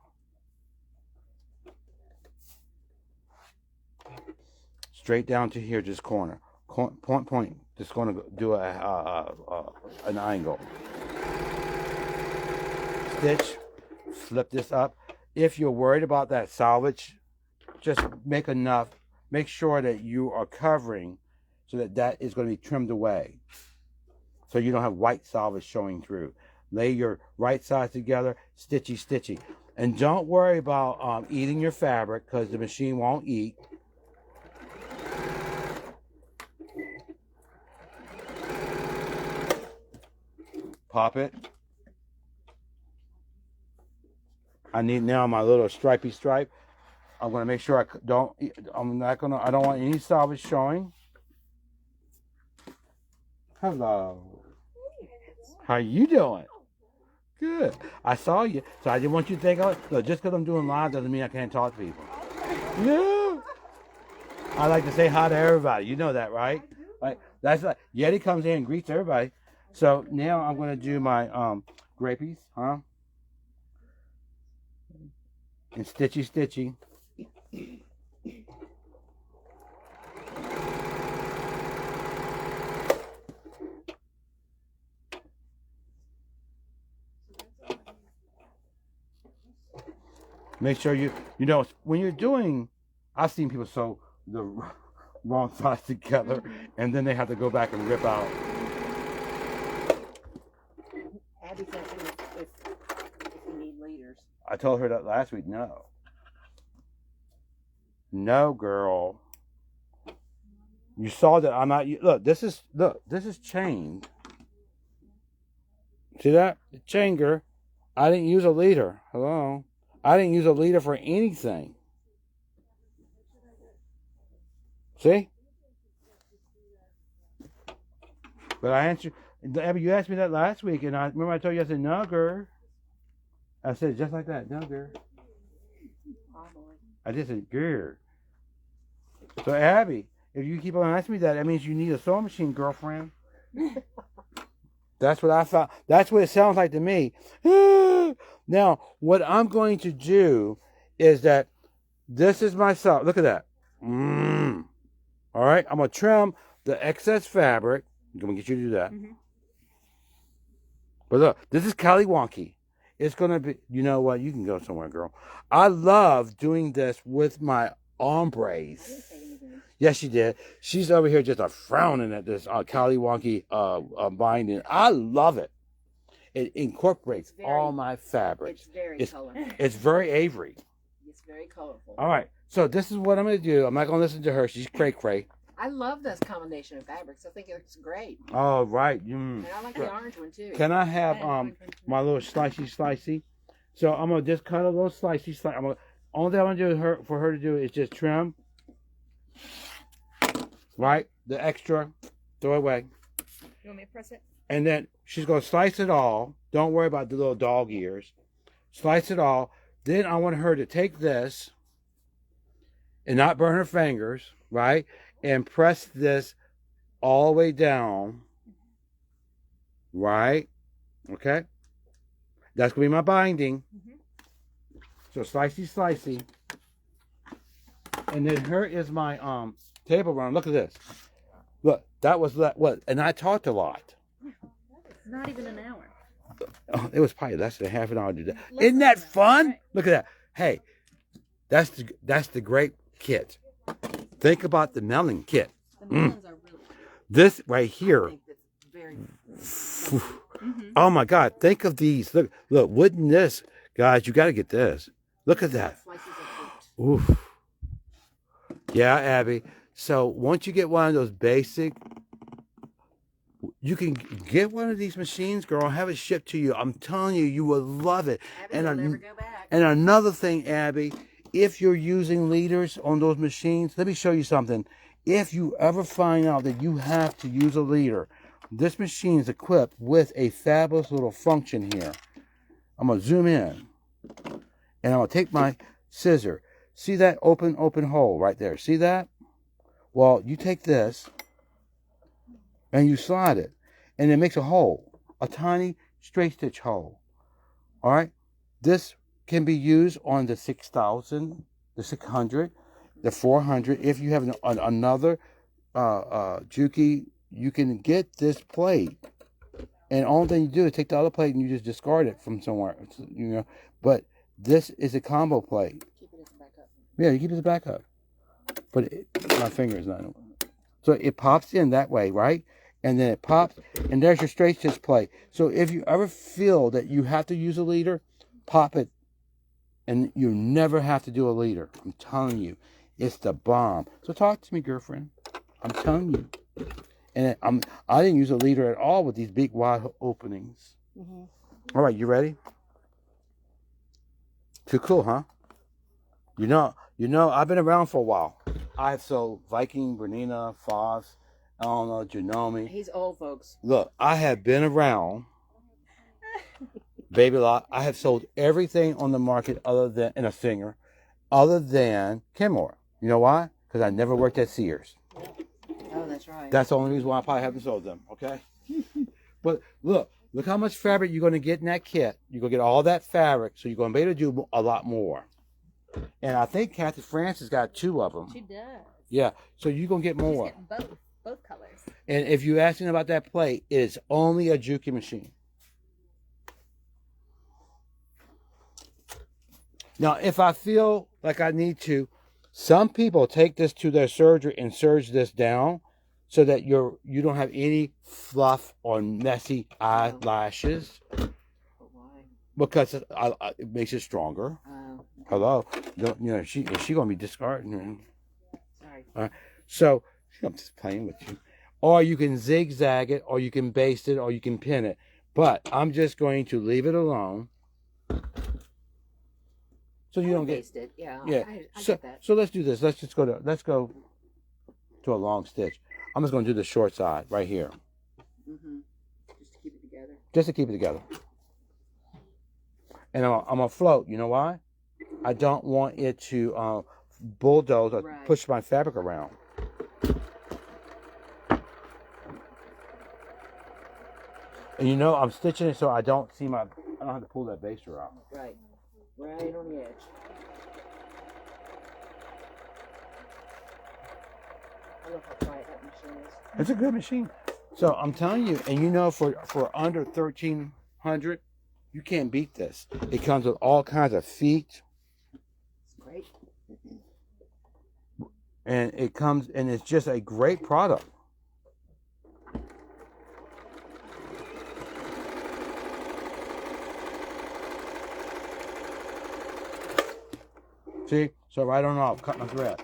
Straight down to here, just corner. Point. Just going to do an angle. Stitch. Flip this up. If you're worried about that salvage, just make enough. Make sure that you are covering so that is going to be trimmed away. So you don't have white salvage showing through. Lay your right sides together, stitchy. And don't worry about eating your fabric because the machine won't eat. Pop it. I need now my little stripy stripe. I'm going to make sure I don't want any salvage showing. Hello. How you doing? Good. I saw you, so I didn't want you to think, look, just because I'm doing live doesn't mean I can't talk to people. Yeah. I like to say hi to everybody. You know that, right? Like that's like Yeti comes in and greets everybody. So now I'm gonna do my grapies, huh? And stitchy. Make sure you know when you're doing. I've seen people sew the wrong sides together, and then they have to go back and rip out. Abby says if you need leaders. I told her that last week. No, girl. You saw that I'm not. Look, this is chained. See that? The chain, girl. I didn't use a leader. Hello. I didn't use a leader for anything. See? But I answered. Abby, you asked me that last week, and I remember I told you, I said, no, girl. I said just like that. No, girl. I just said, girl. So, Abby, if you keep on asking me that means you need a sewing machine, girlfriend. That's what I thought. That's what it sounds like to me. Now, what I'm going to do is that this is my sock. Look at that. All right, I'm going to trim the excess fabric. I'm going to get you to do that. But look, this is Cali Wonky. It's going to be, you know what? You can go somewhere, girl. I love doing this with my ombres. Yes, she did. She's over here just frowning at this Cali Wonky binding. I love it. It incorporates all my fabrics. It's very colorful. It's very Avery. It's very colorful. All right. So this is what I'm going to do. I'm not going to listen to her. She's cray-cray. I love this combination of fabrics. I think it's great. Oh, right. And I like the orange one, too. Can I have my little slicey? So I'm going to just cut a little slicey. Only thing I'm going to do for her to do is just trim. Right? The extra. Throw it away. You want me to press it? And then she's going to slice it all. Don't worry about the little dog ears. Slice it all. Then I want her to take this and not burn her fingers, right? And press this all the way down, right? Okay? That's going to be my binding. So slicey. And then here is my table runner. Look at this. Look, that was what? And I talked a lot. Not even an hour. Oh, it was probably less than half an hour to do that. Isn't that fun? Right. Look at that. Hey, that's the great kit. Think about the melon kit. The melons are really cute. This right here. I think that's very Oh my God! Think of these. Look! Wouldn't this, guys? You got to get this. Look at that. Oof. Yeah, Abby. So once you get one of those basic, you can get one of these machines, girl. Have it shipped to you. I'm telling you, you will love it. Abby will never go back. And another thing, Abby, if you're using leaders on those machines, let me show you something. If you ever find out that you have to use a leader, this machine is equipped with a fabulous little function here. I'm going to zoom in. And I'm going to take my scissor. See that open hole right there? See that? Well, you take this and you slide it. And it makes a hole. A tiny straight stitch hole. All right? This can be used on the 6,000, the 600, the 400. If you have another Juki, you can get this plate. And all thing you do is take the other plate and you just discard it from somewhere. You know, but this is a combo plate. Keep it as a backup. Yeah, you keep it as a backup. But my finger is not. So it pops in that way, right? And then it pops, and there's your straight stitch plate. So if you ever feel that you have to use a leader, pop it, and you never have to do a leader. I'm telling you, it's the bomb. So talk to me, girlfriend. I'm telling you. And I didn't use a leader at all with these big wide openings. All right, you ready? Too cool, huh? You know, I've been around for a while. I've sold Viking, Bernina, Foss, I don't know, Janome. He's old, folks. Look, I have been around, Baby Lot. I have sold everything on the market other than, and a singer, other than Kenmore. You know why? because I never worked at Sears. Oh, that's right. That's the only reason why I probably haven't sold them, okay? But look how much fabric you're going to get in that kit. You're going to get all that fabric, so you're going to be able to do a lot more. And I think Kathy Francis got 2 of them. She does. Yeah, so you're going to get more. She's getting both colors. And if you're asking about that plate, it is only a Juki machine. Now, if I feel like I need to, some people take this to their surgery and serge this down so that you don't have any fluff or messy eyelashes. Because it makes it stronger. Hello, she gonna be discarding. Sorry. So I'm just playing with you. Or you can zigzag it, or you can baste it, or you can pin it. But I'm just going to leave it alone. So you don't get it. Yeah. I so get that. so let's do this. Let's go to a long stitch. I'm just going to do the short side right here. Just to keep it together. Just to keep it together. And I'm gonna float. You know why? I don't want it to bulldoze or push my fabric around. And I'm stitching it so I don't have to pull that baster out. Right. Right on the edge. I don't know how quiet that machine is. It's a good machine. So I'm telling you, and for under $1,300, you can't beat this. It comes with all kinds of feet. It's great. And it's just a great product. See? So right on off, cut my thread.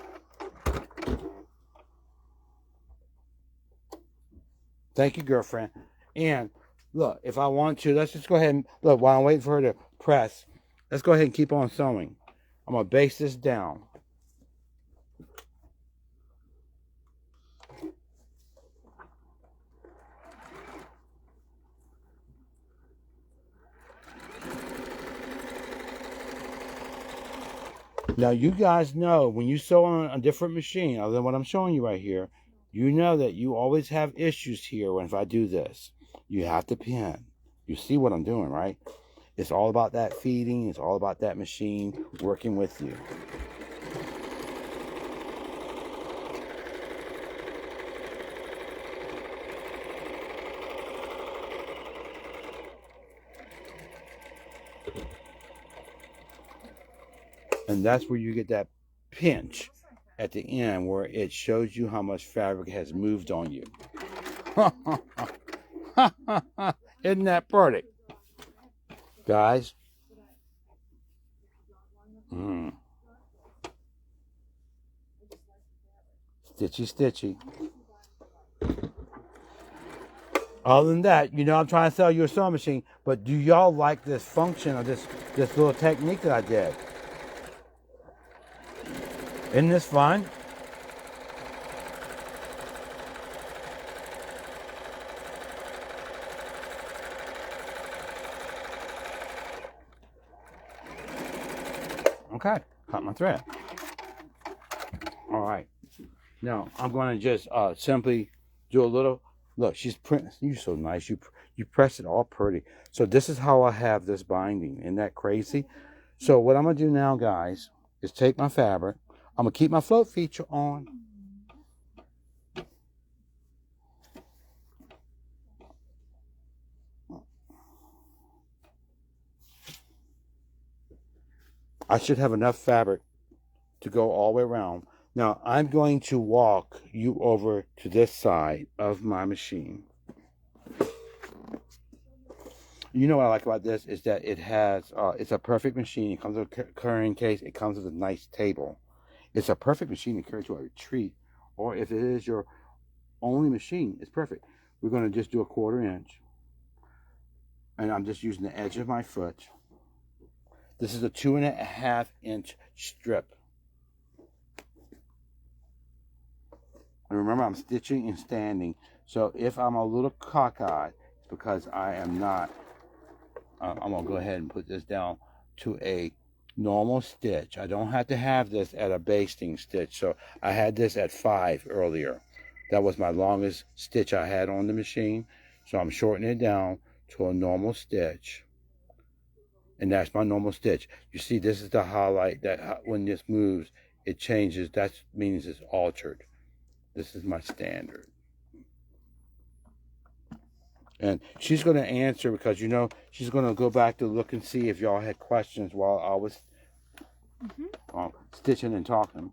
Thank you, girlfriend. And look, if I want to, let's just go ahead and look while I'm waiting for her to press. Let's go ahead and keep on sewing. I'm gonna base this down. Now, you guys know when you sew on a different machine, other than what I'm showing you right here, you know that you always have issues here if I do this. You have to pin. You see what I'm doing, right? It's all about that feeding. It's all about that machine working with you. And that's where you get that pinch at the end where it shows you how much fabric has moved on you. Isn't that pretty? Guys? Stitchy, stitchy. Other than that, I'm trying to sell you a sewing machine, but do y'all like this function or this little technique that I did? Isn't this fun? Okay, cut my thread. All right. Now, I'm going to just simply do a little, look, you're so nice. You press it all pretty. So this is how I have this binding. Isn't that crazy? So what I'm going to do now, guys, is take my fabric. I'm going to keep my float feature on. I should have enough fabric to go all the way around. Now, I'm going to walk you over to this side of my machine. You know what I like about this is that it has, it's a perfect machine. It comes with a carrying case. It comes with a nice table. It's a perfect machine to carry to a retreat. Or if it is your only machine, it's perfect. We're going to just do a 1/4 inch. And I'm just using the edge of my foot. This is a 2.5 inch strip. And remember, I'm stitching and standing. So if I'm a little cockeyed, it's because I am not. I'm going to go ahead and put this down to a normal stitch. I don't have to have this at a basting stitch. So I had this at 5 earlier. That was my longest stitch I had on the machine. So I'm shortening it down to a normal stitch. And that's my normal stitch. You see, this is the highlight that when this moves, it changes. That means it's altered. This is my standard. And she's going to answer because, she's going to go back to look and see if y'all had questions while I was stitching and talking.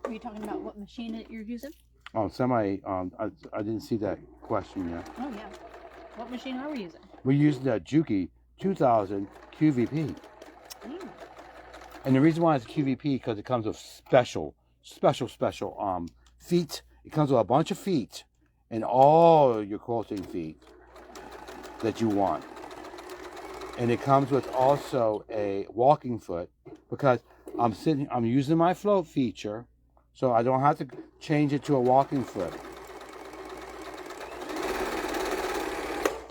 Are you talking about what machine that you're using? Somebody, I didn't see that question yet. Oh, yeah. What machine are we using? We're using the Juki 2000 QVP. And the reason why it's QVP because it comes with special feet. It comes with a bunch of feet and all your quilting feet that you want. And it comes with also a walking foot because I'm using my float feature, so I don't have to change it to a walking foot.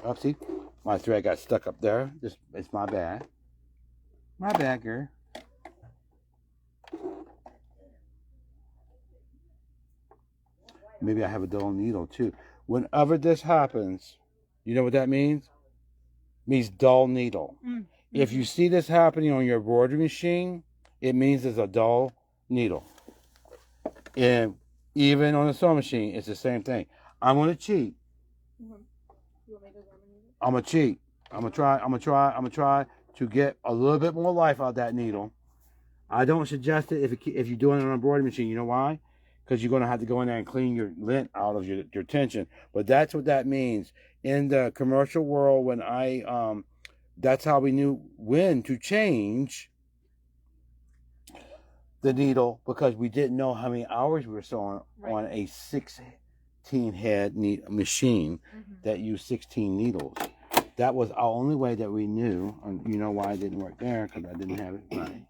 Oh, see, my thread got stuck up there. It's my bad. My bad, girl. Maybe I have a dull needle too. Whenever this happens, you know what that means? It means dull needle. Mm-hmm. If you see this happening on your embroidery machine, it means it's a dull needle. And even on the sewing machine, it's the same thing. I'm gonna cheat. Mm-hmm. You want me to I'm gonna cheat. I'm gonna try to get a little bit more life out of that needle. I don't suggest it if you're doing it on an embroidery machine. You know why? Because you're going to have to go in there and clean your lint out of your tension. But that's what that means. In the commercial world, when that's how we knew when to change the needle, because we didn't know how many hours we were sewing on a 16 head machine that used 16 needles. That was our only way that we knew. And you know why it didn't work there? Because I didn't have it right.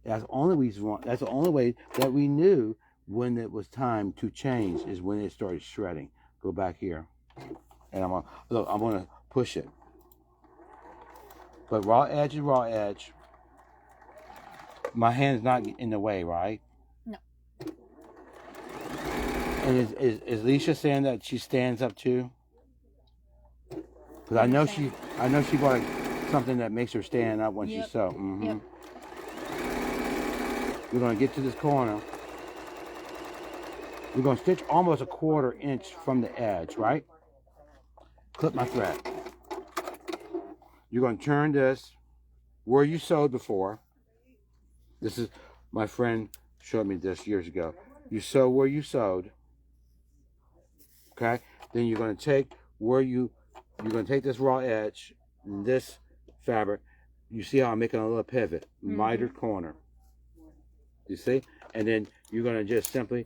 That's the only reason. That's the only way that we knew when it was time to change is when it started shredding. Go back here, and I'm gonna push it. But raw edge is raw edge. My hand's not in the way, right? No. And is Leisha saying that she stands up too? Because I know she bought something that makes her stand up when she sews. Mm-hmm. Yep. We're going to get to this corner. We're going to stitch almost a 1/4 inch from the edge, right? Clip my thread. You're going to turn this where you sewed before. This is, my friend showed me this years ago. You sew where you sewed. Okay? Then you're going to take this raw edge, this fabric. You see how I'm making a little pivot, mitered corner. You see? And then you're going to just simply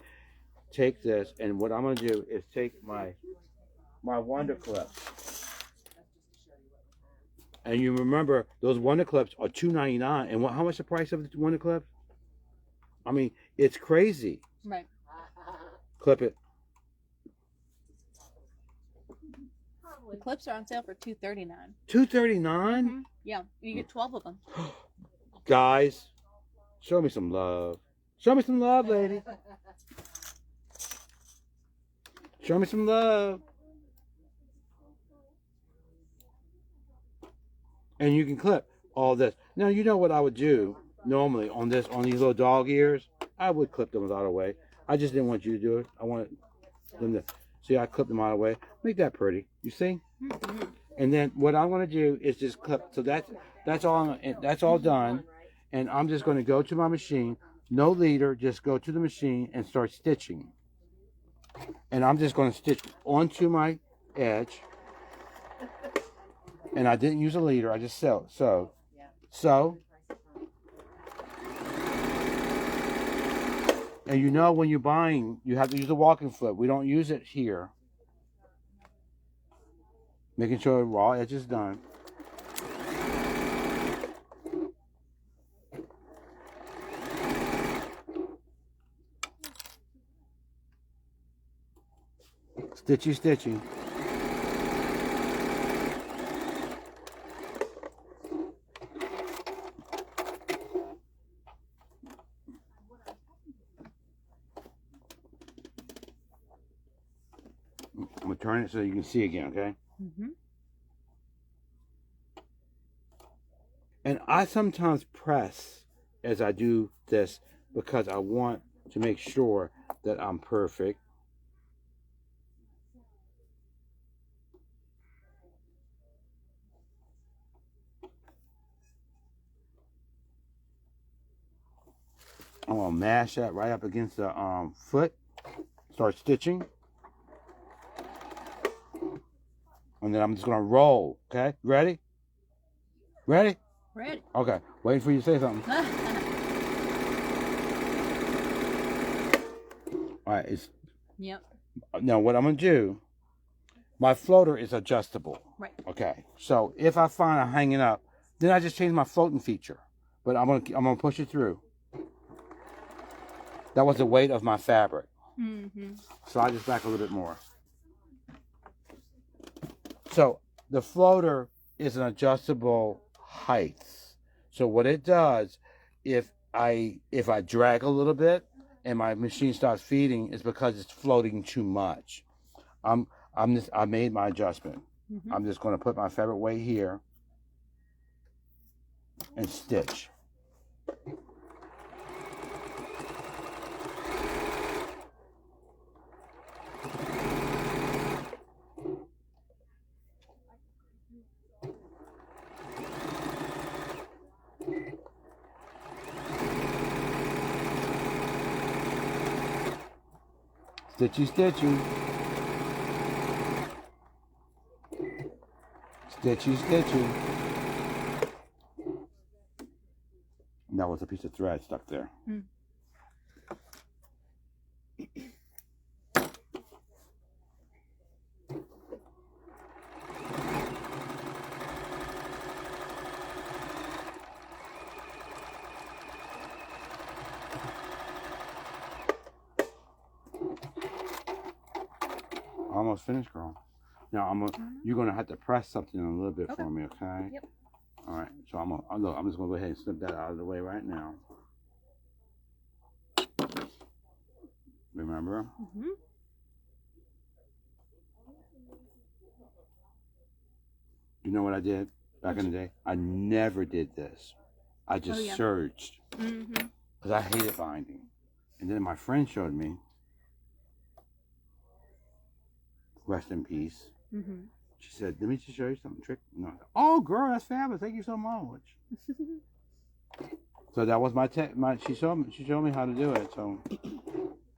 take this, and what I'm going to do is take my Wonder Clip. And you remember, those Wonder Clips are $2.99. And how much the price of the Wonder Clips? I mean, it's crazy. Right. Clip it. The clips are on sale for $2.39. $2.39? Mm-hmm. Yeah, you get 12 of them. Guys, show me some love. Show me some love, lady. Show me some love. And you can clip all this. Now, you know what I would do normally on these little dog ears? I would clip them out of the way. I just didn't want you to do it. I wanted them to, see, I clipped them out of the way. Make that pretty. You see? Mm-hmm. And then what I'm going to do is just clip. So that's all done. And I'm just going to go to my machine. No leader. Just go to the machine and start stitching. And I'm just going to stitch onto my edge. And I didn't use a leader. I just sewed. So. And you know when you're buying, you have to use a walking foot. We don't use it here. Making sure the raw edge is done. Stitchy, stitchy. it so you can see again, okay? Mm-hmm. And I sometimes press as I do this because I want to make sure that I'm perfect. I'm gonna mash that right up against the foot. Start stitching, and then I'm just gonna roll. Okay, ready? Ready? Ready. Okay, waiting for you to say something. All right, it's Yep. now what I'm gonna do. My floater is adjustable. Right. Okay, so if I find I'm hanging up, then I just change my floating feature. But I'm gonna push it through. That was the weight of my fabric. Mm-hmm. Slide this back a little bit more. So the floater is an adjustable height. So what it does, if I drag a little bit and my machine starts feeding, it's because it's floating too much. I made my adjustment. Mm-hmm. I'm just going to put my fabric weight here and stitch. Stitchy, stitchy. Stitchy, stitchy. And that was a piece of thread stuck there. Mm. Almost finished, girl. Now you're gonna have to press something a little bit for me, okay? Yep. All right. So I'm just gonna go ahead and snip that out of the way right now. Remember? Mm-hmm. You know what I did back in the day? I never did this. I just serged because I hated binding. And then my friend showed me. Rest in peace. Mm-hmm. She said, "Let me just show you something trick." No. Oh, girl, that's fabulous. Thank you so much. So that was my she showed me how to do it. So,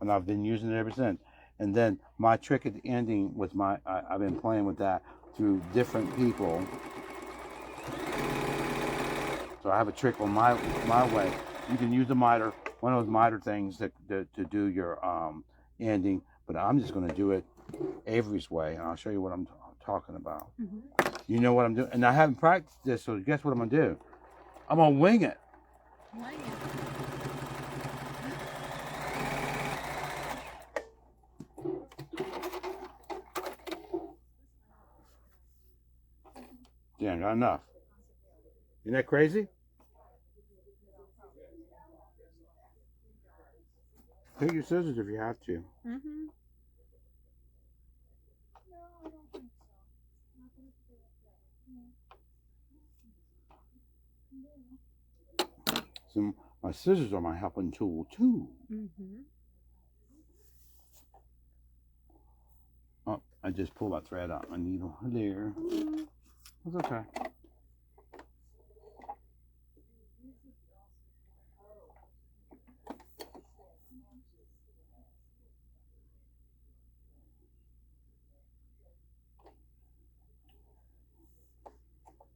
and I've been using it ever since. And then my trick at the ending was I've been playing with that through different people. So I have a trick on my way. You can use a miter, one of those miter things to do your ending. But I'm just going to do it Avery's way, and I'll show you what I'm talking about. Mm-hmm. You know what I'm doing, and I haven't practiced this, so guess what I'm going to do? I'm going to wing it. Yeah, got enough. Isn't that crazy? Take your scissors if you have to. Mm-hmm. So my scissors are my helping tool too. Mm-hmm. Oh, I just pulled my thread out my needle there. It's okay.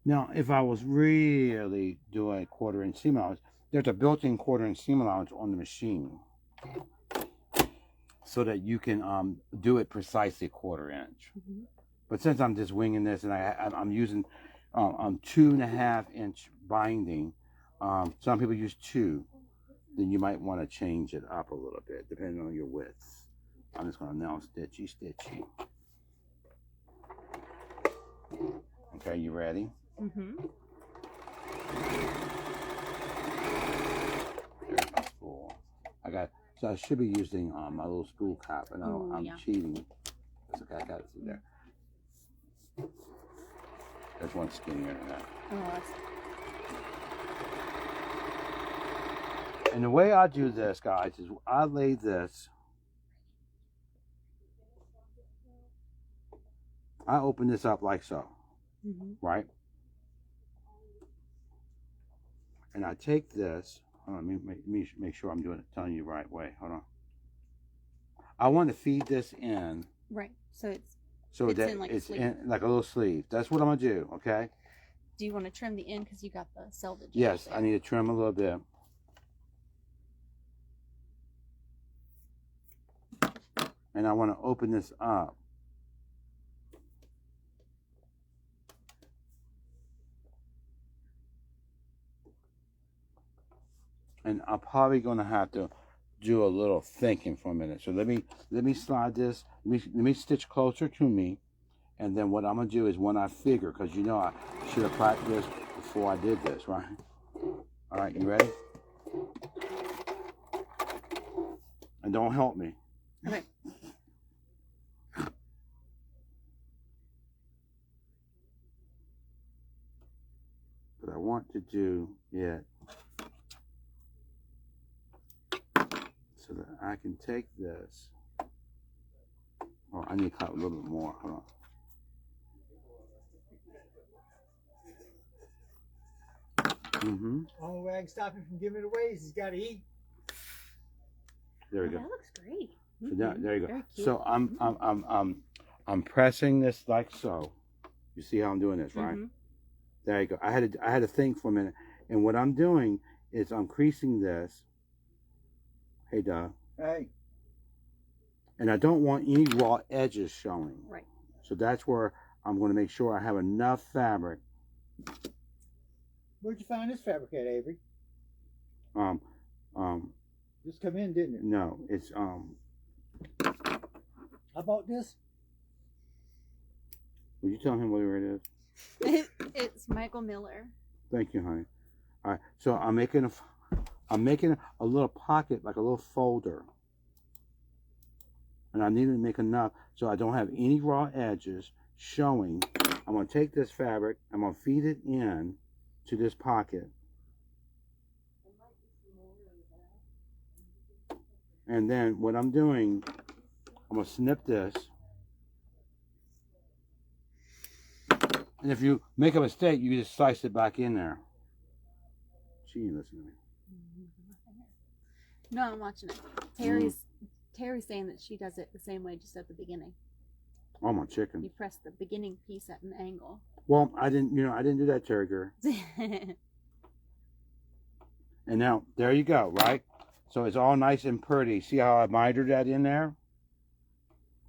Now, if I was really doing 1/4 inch seam allowance, there's a built-in 1/4 inch seam allowance on the machine, so that you can do it precisely 1/4 inch. Mm-hmm. But since I'm just winging this, and I'm using 2.5 inch binding, some people use 2. Then you might want to change it up a little bit depending on your width. I'm just going to now stitchy, stitchy. Okay, you ready? Mm-hmm. There's my spool. So I should be using my little spool cap, and I'm cheating. That's okay, I got it through there. There's one skinnier than that. Oh, that's... And the way I do this, guys, is I lay this. I open this up like so, right? And I take this. Hold on, let me make sure I'm telling you the right way. Hold on. I want to feed this in. Right. So it's that in like it's a in like a little sleeve. That's what I'm gonna do. Okay. Do you want to trim the end because you got the selvage? Yes, I need to trim a little bit. And I want to open this up. And I'm probably going to have to do a little thinking for a minute. So let me slide this. Let me stitch closer to me. And then what I'm going to do is when I figure, because you know I should have practiced before I did this, right? All right, you ready? And don't help me. Okay. But I want to do it so that I can take this. Oh, I need to cut a little bit more. Hold on. Only way I can stop him from giving it away is he's got to eat. There we go. That looks great. So there you go. Very cute. So I'm pressing this like so. You see how I'm doing this, right? There you go. I had to think for a minute, and what I'm doing is I'm creasing this. Hey, Doug. Hey. And I don't want any raw edges showing. Right. So that's where I'm going to make sure I have enough fabric. Where'd you find this fabric at, Avery? Just come in, didn't it? No, it's I bought this. Will you tell him where it is? It's Michael Miller. Thank you, honey. All right, so I'm making a little pocket, like a little folder, and I need to make enough so I don't have any raw edges showing. I'm gonna take this fabric, I'm gonna feed it in to this pocket, and then what I'm doing, I'm gonna snip this. And if you make a mistake, you just slice it back in there. She ain't listening to me. No, I'm watching it. Terry's saying that she does it the same way, just at the beginning. Oh, my chicken. You press the beginning piece at an angle. Well, I didn't do that, Terry girl. And now, there you go, right? So it's all nice and pretty. See how I mitered that in there?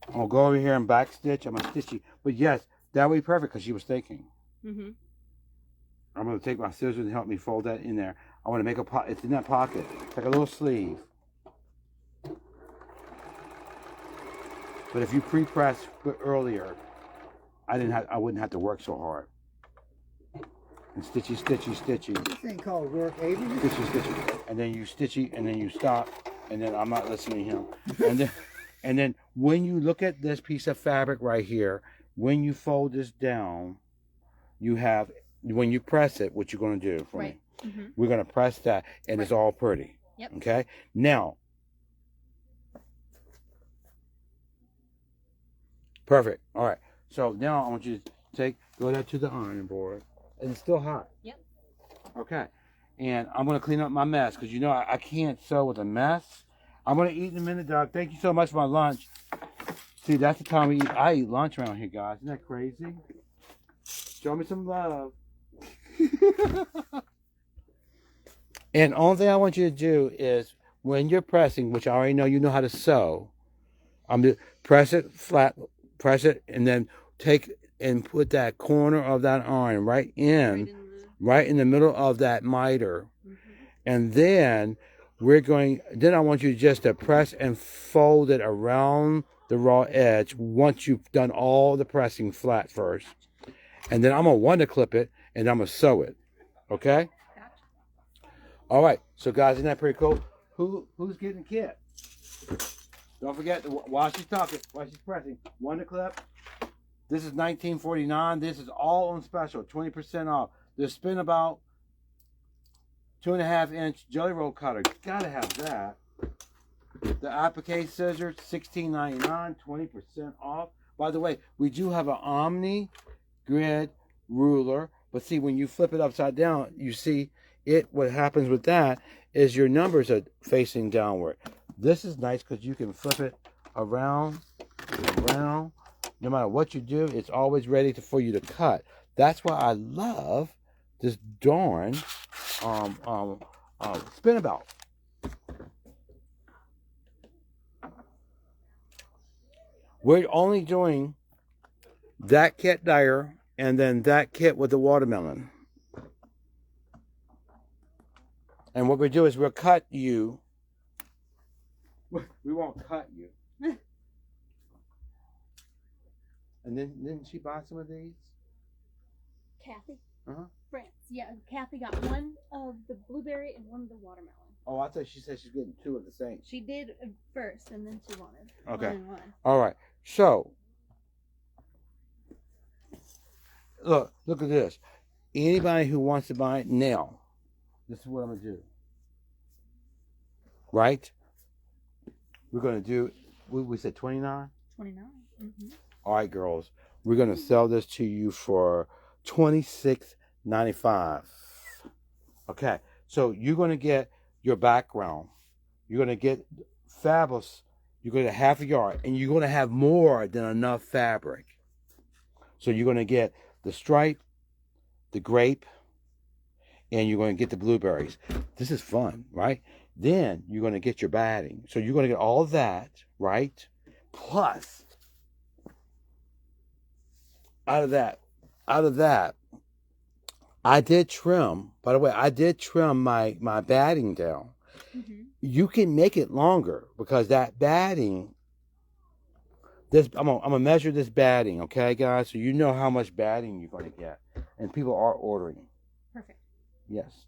I'm going to go over here and back stitch. I'm going to stitch you. But yes, that would be perfect because she was thinking. I'm going to take my scissors and help me fold that in there. I want to make a pocket. It's in that pocket. It's like a little sleeve. But if you pre-press earlier, I wouldn't have to work so hard. And stitchy, stitchy, stitchy. This ain't called work, Avery. Stitchy, stitchy. And then you stitchy, and then you stop, and then I'm not listening to him. And then when you look at this piece of fabric right here, when you fold this down, you have, when you press it, what you're going to do for me. We're going to press that, and it's all pretty. Yep. Okay? Now, perfect. All right. So now I want you to go down to the ironing board. And it's still hot. Yep. Okay. And I'm going to clean up my mess because you know I can't sew with a mess. I'm going to eat in a minute, Doug. Thank you so much for my lunch. See, that's the time we eat. I eat lunch around here, guys. Isn't that crazy? Show me some love. And the only thing I want you to do is when you're pressing, which I already know you know how to sew, I'm going to press it flat, press it, and then take and put that corner of that iron right in the middle of that miter. And then I want you just to press and fold it around the raw edge once you've done all the pressing flat first. And then I'm going to clip it and I'm going to sew it. Okay? All right. So guys, isn't that pretty cool? Who's getting the kit? Don't forget, while she's talking, while she's pressing, one to clip, This is $19.49. This is all on special, 20% off. The spin about 2.5-inch jelly roll cutter. Gotta have that. The applique scissors, $16.99, 20% off. By the way, we do have an Omni grid ruler, but see, when you flip it upside down, you see it. What happens with that is your numbers are facing downward. This is nice because you can flip it around. No matter what you do, it's always ready for you to cut. That's why I love this darn spinabout. We're only doing that kit there and then that kit with the watermelon. And what we do is we'll cut you. We won't cut you. And then didn't she buy some of these? Kathy? Uh-huh. France. Yeah, Kathy got one of the blueberry and one of the watermelon. Oh, I thought she said she's getting two of the same. She did first, and then she wanted Okay. one and one. All right. So, look at this. Anybody who wants to buy it now, this is what I'm going to do. Right? We're going to do, we said 29? 29. Mm-hmm. All right, girls. We're going to sell this to you for $26.95. Okay. So you're going to get your background. You're going to get fabulous. You're going to get half a yard. And you're going to have more than enough fabric. So you're going to get the stripe, the grape, and you're going to get the blueberries. This is fun, right? Then you're going to get your batting. So you're going to get all that, right? Plus, out of that, I did trim. By the way, I did trim my batting down. Mm-hmm. You can make it longer because that batting. I'm gonna measure this batting, okay, guys? So you know how much batting you're gonna get, and people are ordering. Perfect. Yes,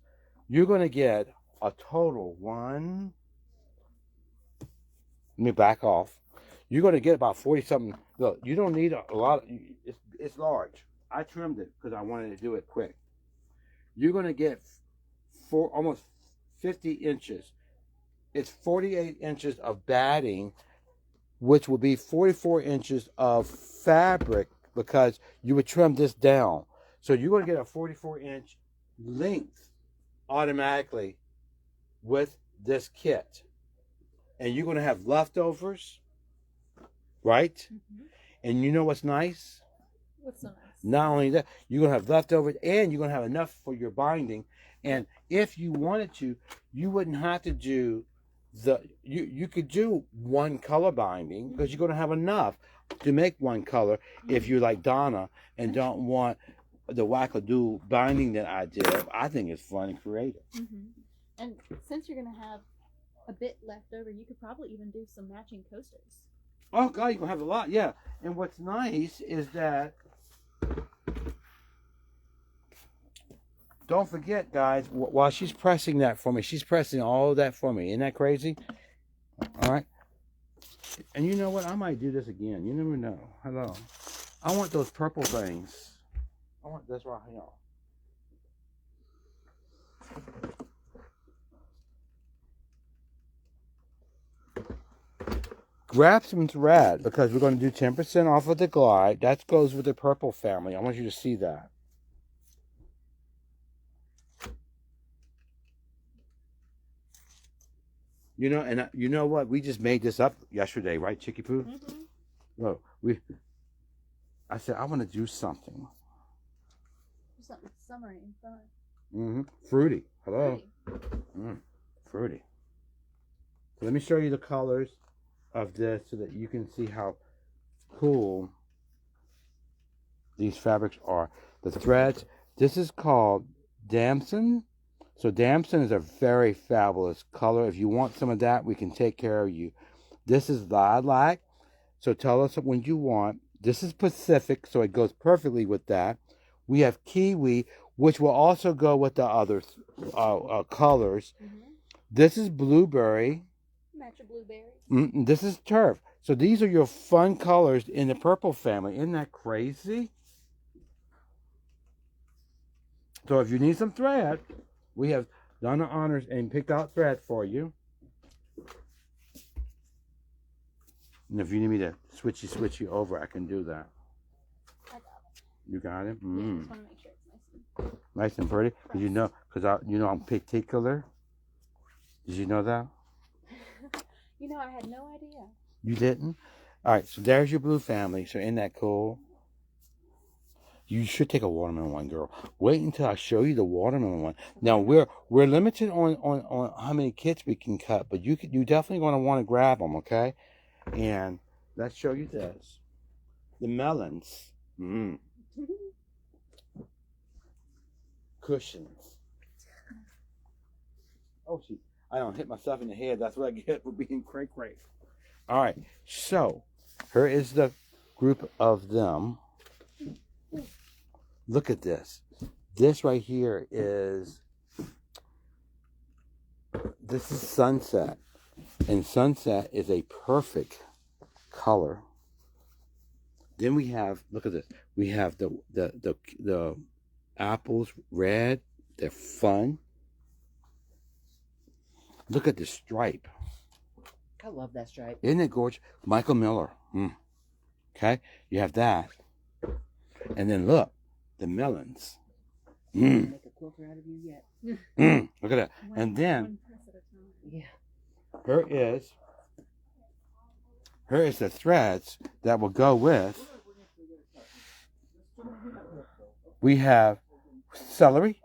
you're gonna get a total one. Let me back off. You're gonna get about 40 something. Look, you don't need a lot. It's large. I trimmed it because I wanted to do it quick. You're going to get almost 50 inches. It's 48 inches of batting, which will be 44 inches of fabric because you would trim this down. So you're going to get a 44-inch length automatically with this kit. And you're going to have leftovers, right? Mm-hmm. And you know what's nice? What's so nice? Not only that, you're going to have leftovers and you're going to have enough for your binding. And if you wanted to, you wouldn't have to do you could do one color binding because you're going to have enough to make one color if you're like Donna and don't want the wackadoo binding that I did. I think it's fun and creative. Mm-hmm. And since you're going to have a bit left over, you could probably even do some matching coasters. Oh, God, you're going to have a lot, yeah. And what's nice is that, don't forget, guys, while she's pressing that for me, she's pressing all of that for me. Isn't that crazy? All right. And you know what? I might do this again. You never know. Hello. I want those purple things. I want this right here. Grab some thread because we're going to do 10% off of the glide. That goes with the purple family. I want you to see that. You know, and you know what? We just made this up yesterday, right, Chicky Poo? Mm-hmm. Well, I said, I want to do something. Something summery and fun. Mm-hmm. Fruity. Hello. Pretty. Fruity. So let me show you the colors of this so that you can see how cool these fabrics are. The threads, this is called damson. So damson is a very fabulous color. If you want some of that, we can take care of you. This is lilac. So tell us when you want. This is Pacific, so it goes perfectly with that. We have kiwi, which will also go with the other colors. Mm-hmm. This is blueberry. Match your blueberries. This is turf. So these are your fun colors in the purple family. Isn't that crazy? So if you need some thread, we have done the honors and picked out thread for you. And if you need me to switch you over, I can do that. I got it. You got it? Yeah, Mm. just want to make sure it's nice. Nice and pretty. Cause you know, I'm particular. Did you know that? You know, I had no idea. You didn't? All right. So there's your blue family. So isn't that cool? You should take a watermelon one, girl. Wait until I show you the watermelon one. Now we're limited on how many kits we can cut, but you definitely going to want to grab them, okay? And let's show you this. The melons. Cushions. Oh, shoot. I don't hit myself in the head. That's what I get for being cray. All right. So, here is the group of them. Look at this. This right here is sunset. And sunset is a perfect color. Then we have, look at this. We have the apples red. They're fun. Look at the stripe. I love that stripe. Isn't it gorgeous? Michael Miller. Okay, you have that. And then look, the melons. Make a quilter out of you yet? Look at that. And then One press at a time. Yeah. here is the threads that will go with. We have celery.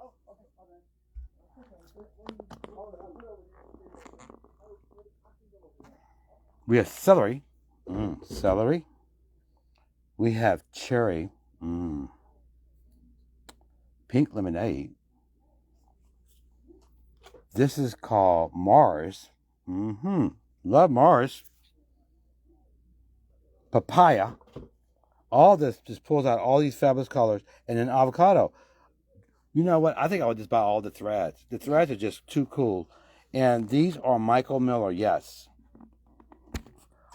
We have celery. Celery. We have cherry. Pink lemonade. This is called Mars. Love Mars. Papaya. All this just pulls out all these fabulous colors. And then avocado. You know what? I think I would just buy all the threads. The threads are just too cool. And these are Michael Miller, yes.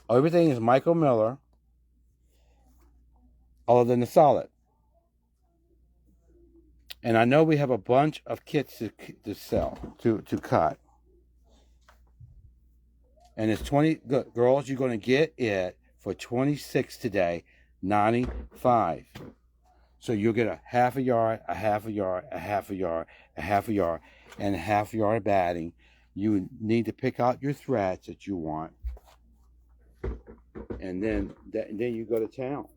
Everything is Michael Miller, other than the solid. And I know we have a bunch of kits to sell, to cut. And it's 20, girls, you're going to get it for $26 today, $95. So you'll get a half a yard, a half a yard, a half a yard, a half a yard, and a half a yard of batting. You need to pick out your threads that you want. And then you go to town.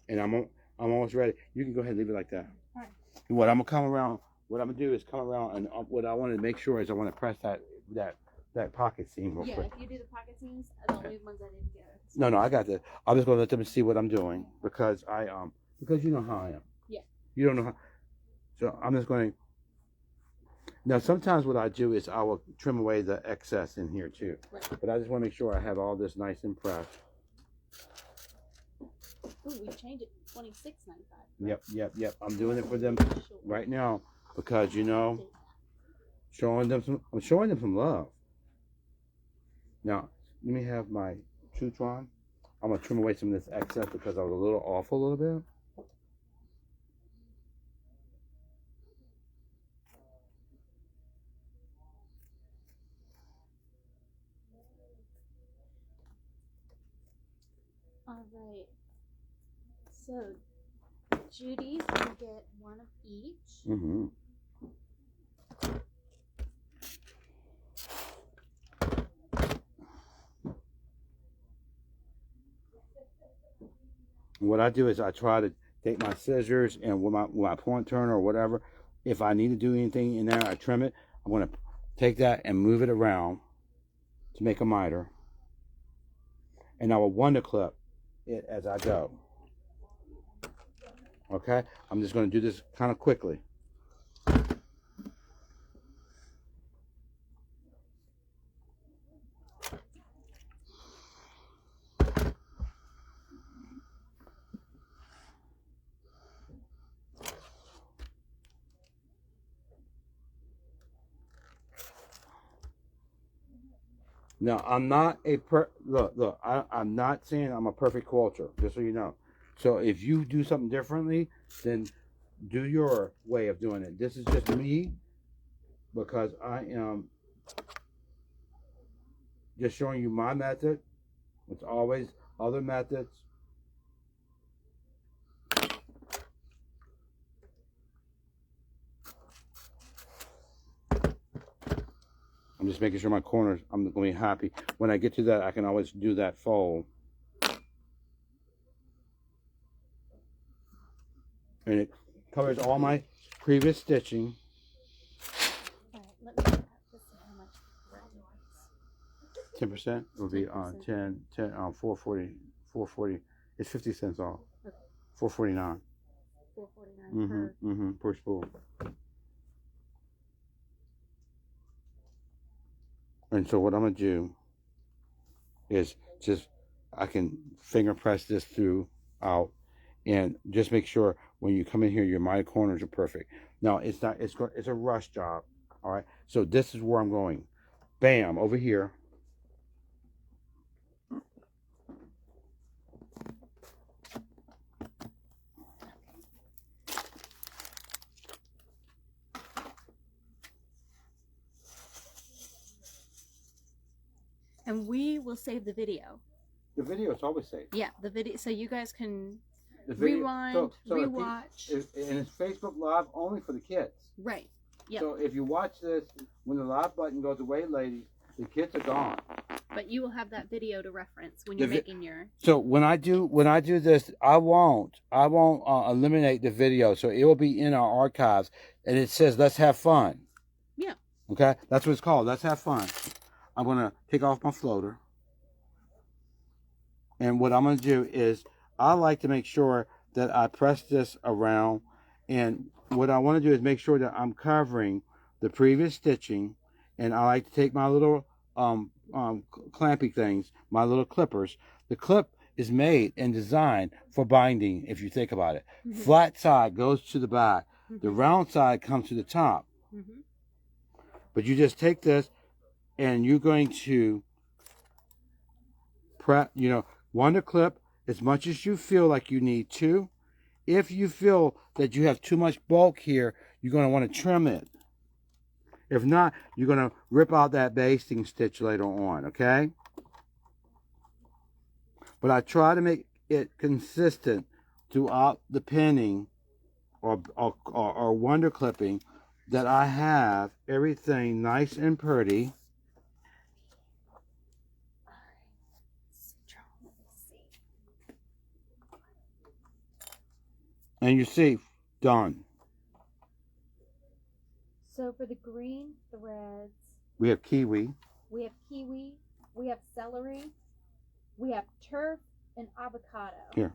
And I'm almost ready. You can go ahead and leave it like that. All right. What I'm gonna do is come around, and what I want to make sure is I want to press that pocket seam real Yeah, quick. if you do the pocket seams, the only ones I didn't get. No, I got this. I'm just gonna let them see what I'm doing because because you know how I am. Yeah. You don't know how. So I'm just going. Now sometimes what I do is I will trim away the excess in here too. Right. But I just want to make sure I have all this nice and pressed. Ooh, we changed it to $26.95. Yep. I'm doing it for them right now because I'm showing them some love. Now let me have my Trutron. I'm gonna trim away some of this excess because I was a little off a little bit. All right. So Judy's gonna get one of each. Mm-hmm. What I do is I try to take my scissors and with my point turner or whatever, if I need to do anything in there, I trim it. I'm going to take that and move it around to make a miter. And I will wonder clip it as I go. Okay? I'm just going to do this kind of quickly. Now, I'm not look. I'm not saying I'm a perfect quilter, just so you know. So if you do something differently, then do your way of doing it. This is just me because I am just showing you my method. It's always other methods. I'm just making sure my corners, I'm going to be happy. When I get to that, I can always do that fold. And it covers all my previous stitching. All right, let me let's see how much thread it is. 10% will be on 440, 440. It's 50 cents off. Okay. 449. $4.49 Per spool. And so what I'm gonna do is just I can finger press this through out and just make sure when you come in here your my corners are perfect. Now it's not it's a rush job. All right. So this is where I'm going. Bam, over here. And we will save the video. The video is always safe. Yeah, the video, so you guys can The video, rewind, rewatch. And it's Facebook Live only for the kids. Right. Yep. So if you watch this, when the live button goes away, ladies, the kids are gone. But you will have that video to reference when you're making your. So when I do this, I won't eliminate the video. So it will be in our archives, and it says "Let's have fun." Yeah. Okay, that's what it's called. Let's have fun. I'm gonna take off my floater, and what I'm gonna do is I like to make sure that I press this around, and what I want to do is make sure that I'm covering the previous stitching, and I like to take my little clampy things, my little clippers. The clip is made and designed for binding, if you think about it. Mm-hmm. Flat side goes to the back. Mm-hmm. The round side comes to the top. Mm-hmm. But you just take this and you're going to wonder clip as much as you feel like you need to. If you feel that you have too much bulk here, you're going to want to trim it. If not, you're going to rip out that basting stitch later on, okay? But I try to make it consistent throughout the pinning or wonder clipping that I have everything nice and pretty. And you see, done. So for the green threads, We have kiwi. we have celery, we have turf and avocado. Here.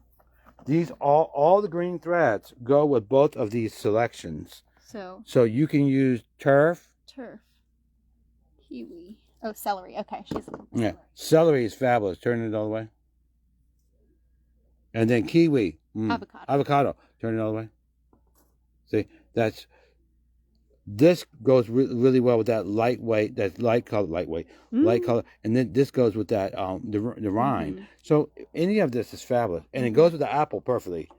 These all the green threads go with both of these selections. So you can use turf, kiwi. Oh, celery. Okay, yeah. Celery is fabulous. Turn it all the way. And then kiwi. Avocado. Turn it all the way. See, this goes really well with that lightweight, that light color, light color, and then this goes with that the rind. Mm-hmm. So any of this is fabulous, and it goes with the apple perfectly.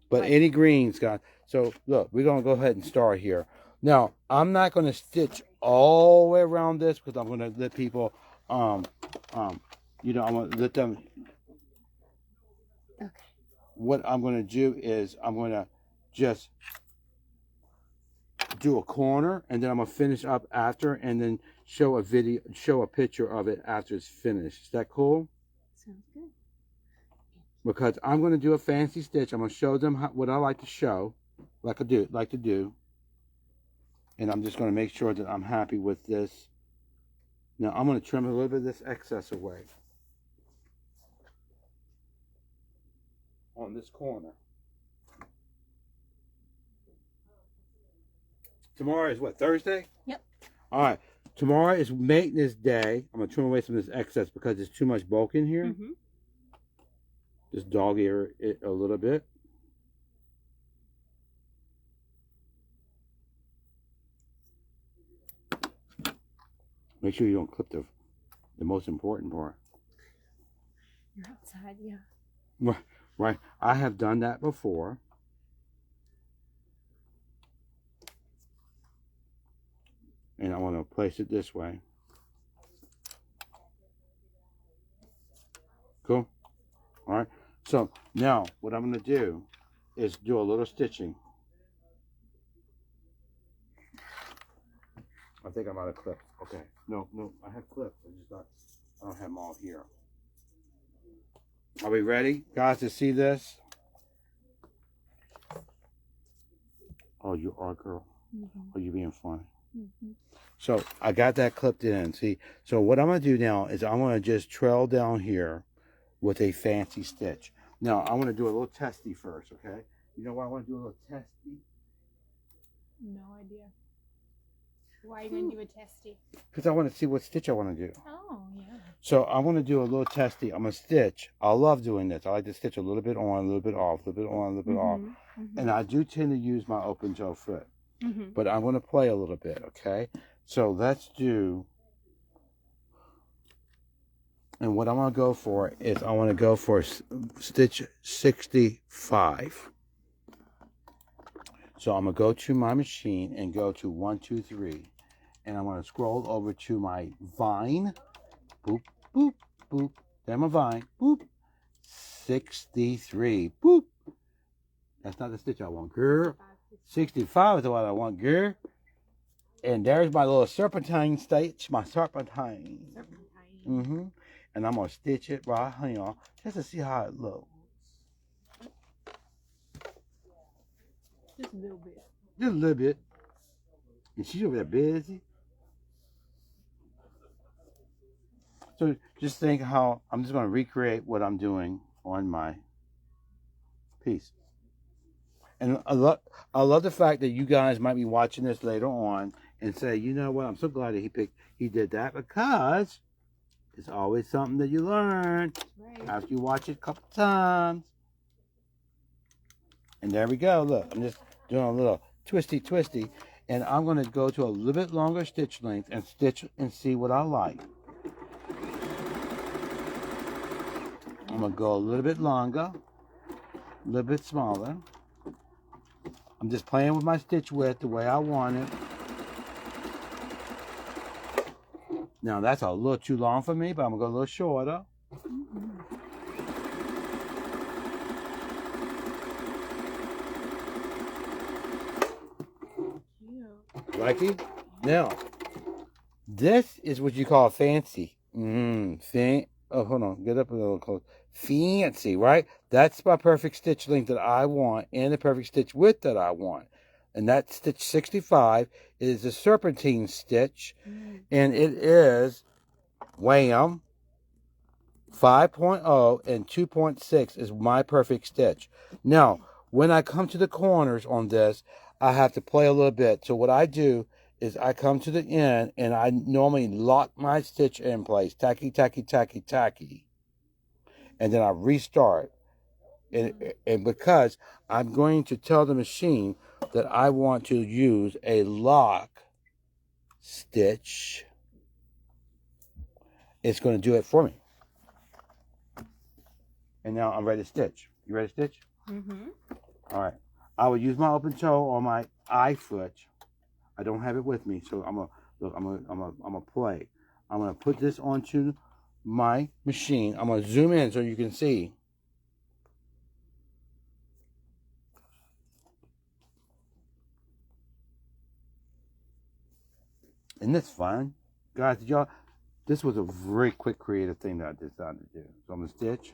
But any greens got. So look, we're gonna go ahead and start here. Now I'm not gonna stitch all the way around this because I'm gonna let people, I'm gonna let them. Okay. What I'm gonna do is I'm gonna just do a corner, and then I'm gonna finish up after, and then show a picture of it after it's finished. Is that cool? Sounds good. Because I'm gonna do a fancy stitch. I'm gonna show them what I like to show, like to do, and I'm just gonna make sure that I'm happy with this. Now I'm gonna trim a little bit of this excess away on this corner. Tomorrow is what, Thursday? Yep. All right. Tomorrow is maintenance day. I'm going to trim away some of this excess because there's too much bulk in here. Mm-hmm. Just dog ear it a little bit. Make sure you don't clip The most important part. You're outside, yeah. Right. I have done that before. And I want to place it this way. Cool. All right. So now what I'm going to do is do a little stitching. I think I'm out of clips. Okay. No, I have clips. I don't have them all here. Are we ready, guys, to see this? Oh, you are, girl. Mm-hmm. Oh, you being funny. Mm-hmm. So I got that clipped in. See, so what I'm going to do now is I'm going to just trail down here with a fancy stitch. Now, I want to do a little testy first, okay? You know why I want to do a little testy? No idea. Why are you going to do a testy? Because I want to see what stitch I want to do. Oh, yeah. So I want to do a little testy. I'm going to stitch. I love doing this. I like to stitch a little bit on, a little bit off, a little bit on, a little bit off. Mm-hmm. And I do tend to use my open toe foot. Mm-hmm. But I'm going to play a little bit, okay? So let's do... And what I'm going to go for is I want to go for stitch 65. So I'm going to go to my machine and go to 1, 2, 3. And I'm going to scroll over to my vine. Boop, boop, boop. Then my vine. Boop. 63. Boop. That's not the stitch I want, girl. 65 is what I want, girl. And there's my little serpentine stitch. My serpentine. Mm-hmm. And I'm going to stitch it right here just to see how it looks. Just a little bit. Just a little bit. And she's over there busy. So just think how I'm just going to recreate what I'm doing on my piece. And I love the fact that you guys might be watching this later on and say, you know what, I'm so glad that he did that, because it's always something that you learn Right. after you watch it a couple times. And there we go. Look, I'm just doing a little twisty. And I'm going to go to a little bit longer stitch length and stitch and see what I like. I'm going to go a little bit longer, a little bit smaller. I'm just playing with my stitch width the way I want it. Now that's a little too long for me, but I'm going to go a little shorter. Like it? Now, this is what you call fancy. Oh, hold on. Get up a little close. Fancy, right? That's my perfect stitch length that I want and the perfect stitch width that I want. And that stitch 65 is a serpentine stitch. And it is wham 5.0 and 2.6 is my perfect stitch. Now, when I come to the corners on this, I have to play a little bit. So what I do is I come to the end and I normally lock my stitch in place. Tacky. And then I restart. And because I'm going to tell the machine that I want to use a lock stitch, it's going to do it for me. And now I'm ready to stitch. You ready to stitch? Mm-hmm. All right. I will use my open toe or my eye foot. I don't have it with me, so I'm gonna play. I'm gonna put this onto my machine. I'm gonna zoom in so you can see. Isn't this fun? Guys, did y'all, this was a very quick creative thing that I decided to do. So I'm gonna stitch,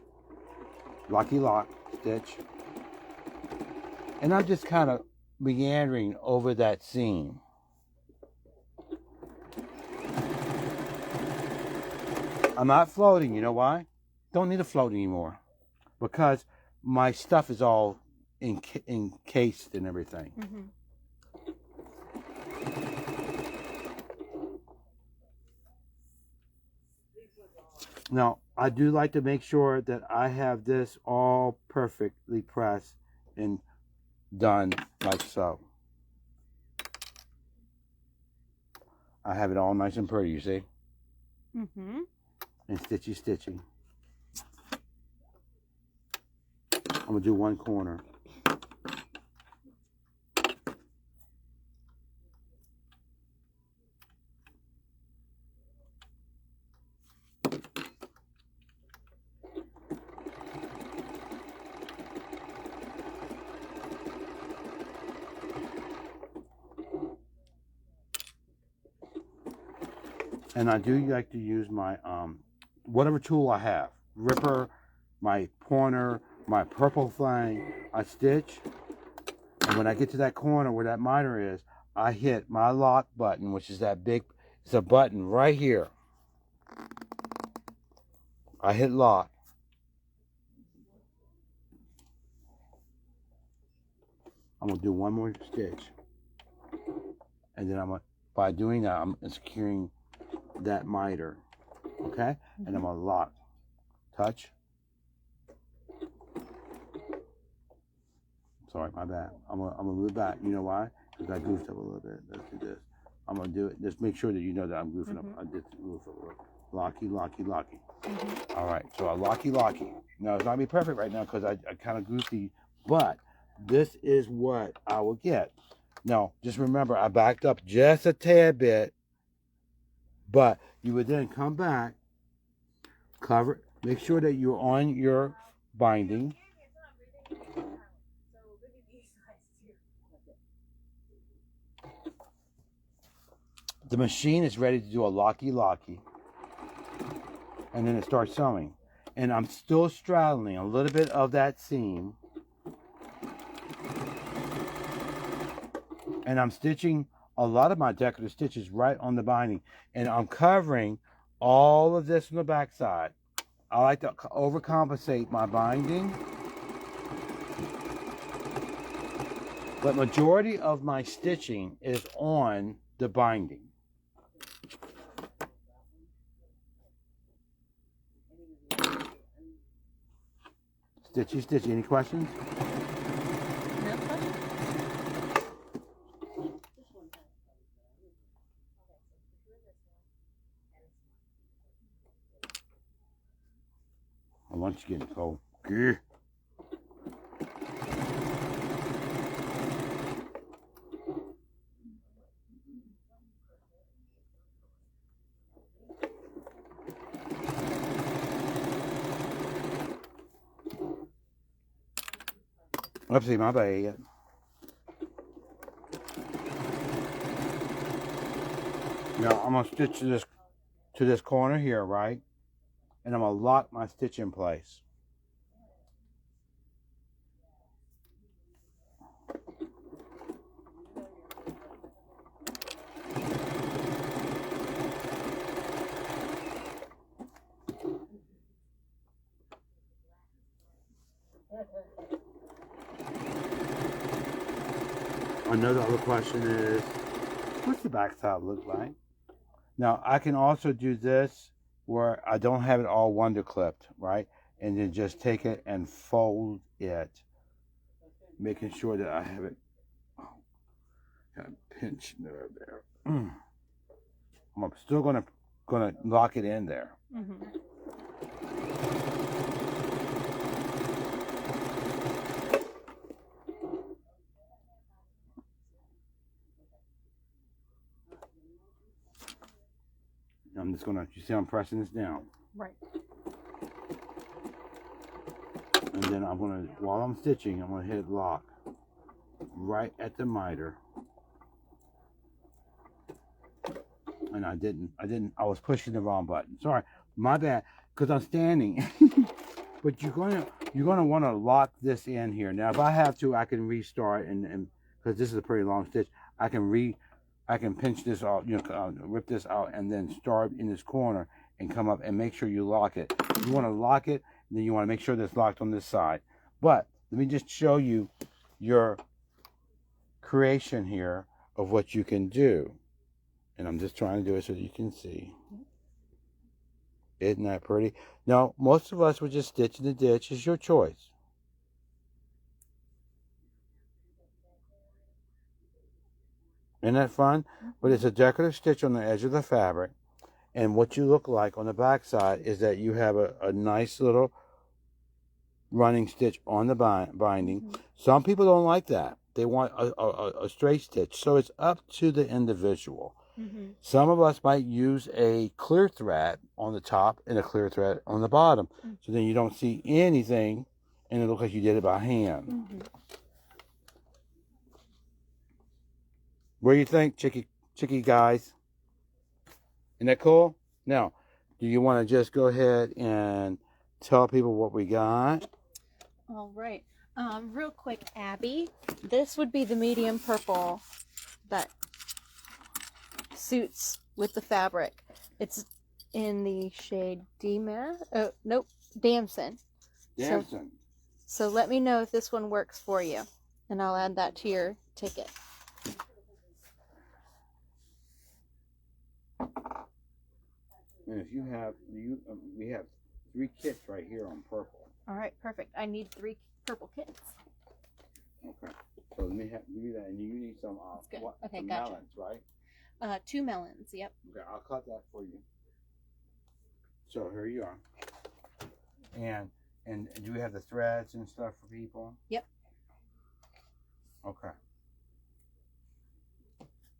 locky lock, stitch. And I'm just kind of meandering over that seam. I'm not floating, you know why? Don't need to float anymore. Because my stuff is all encased and everything. Mm-hmm. Now, I do like to make sure that I have this all perfectly pressed and done like so. I have it all nice and pretty, you see? Mm-hmm. and stitchy stitchy. I'm gonna do one corner. And I do like to use my whatever tool I have, ripper, my pointer, my purple thing. I stitch, and when I get to that corner where that miter is, I hit my lock button, which is that big. It's a button right here. I hit lock. I'm gonna do one more stitch, and then by doing that, I'm securing that miter. Okay, and I'm gonna lock. Touch. Sorry, my bad. I'm gonna move it back. You know why? Because I goofed up a little bit. Let's do this. I'm gonna do it. Just make sure that you know that I'm goofing up. I did goof up a little. Locky, locky, locky. All right. So I locky, locky. Now it's not gonna be perfect right now because I kind of goofy, but this is what I will get. Now, just remember, I backed up just a tad bit, but you would then come back, cover, make sure that you're on your binding. The machine is ready to do a locky locky, and then it starts sewing. And I'm still straddling a little bit of that seam, and I'm stitching a lot of my decorative stitches right on the binding, and I'm covering all of this on the back side. I like to overcompensate my binding, but majority of my stitching is on the binding. Stitchy, stitchy. Any questions? No question. I want you getting cold. Grr. Oopsie, my bad. Now I'm gonna stitch to this corner here, right? And I'm gonna lock my stitch in place. Another other question is, what's the back side look like? Now I can also do this where I don't have it all wonder clipped, right? And then just take it and fold it, making sure that I have it. Oh, got a pinch nerve there. I'm still gonna lock it in there. I'm just gonna, you see I'm pressing this down. Right. And then I'm gonna, while I'm stitching, I'm gonna hit lock right at the miter. And I was pushing the wrong button. Sorry, my bad, because I'm standing. But you're gonna want to lock this in here. Now, if I have to, I can restart and because this is a pretty long stitch, I can pinch this out, rip this out, and then start in this corner and come up and make sure you lock it. You want to lock it, and then you want to make sure that it's locked on this side. But let me just show you your creation here of what you can do. And I'm just trying to do it so that you can see. Isn't that pretty? Now, most of us would just stitch in the ditch. It's your choice. Isn't that fun? But it's a decorative stitch on the edge of the fabric. And what you look like on the back side is that you have a nice little running stitch on the binding. Mhm. Some people don't like that. They want a straight stitch. So it's up to the individual. Mhm. Some of us might use a clear thread on the top and a clear thread on the bottom. Mm. So then you don't see anything and it looks like you did it by hand. Mhm. What do you think, chicky guys? Isn't that cool? Now, do you want to just go ahead and tell people what we got? All right. Real quick, Abby, this would be the medium purple that suits with the fabric. It's in the shade Damson. Damson. So let me know if this one works for you, and I'll add that to your ticket. And if you have, we have 3 kits right here on purple. All right, perfect. I need 3 purple kits. Okay. So let me give you that, and you need some That's good. what? Okay, some gotcha. melons, right? 2 melons. Yep. Okay, I'll cut that for you. So here you are. And do we have the threads and stuff for people? Yep. Okay.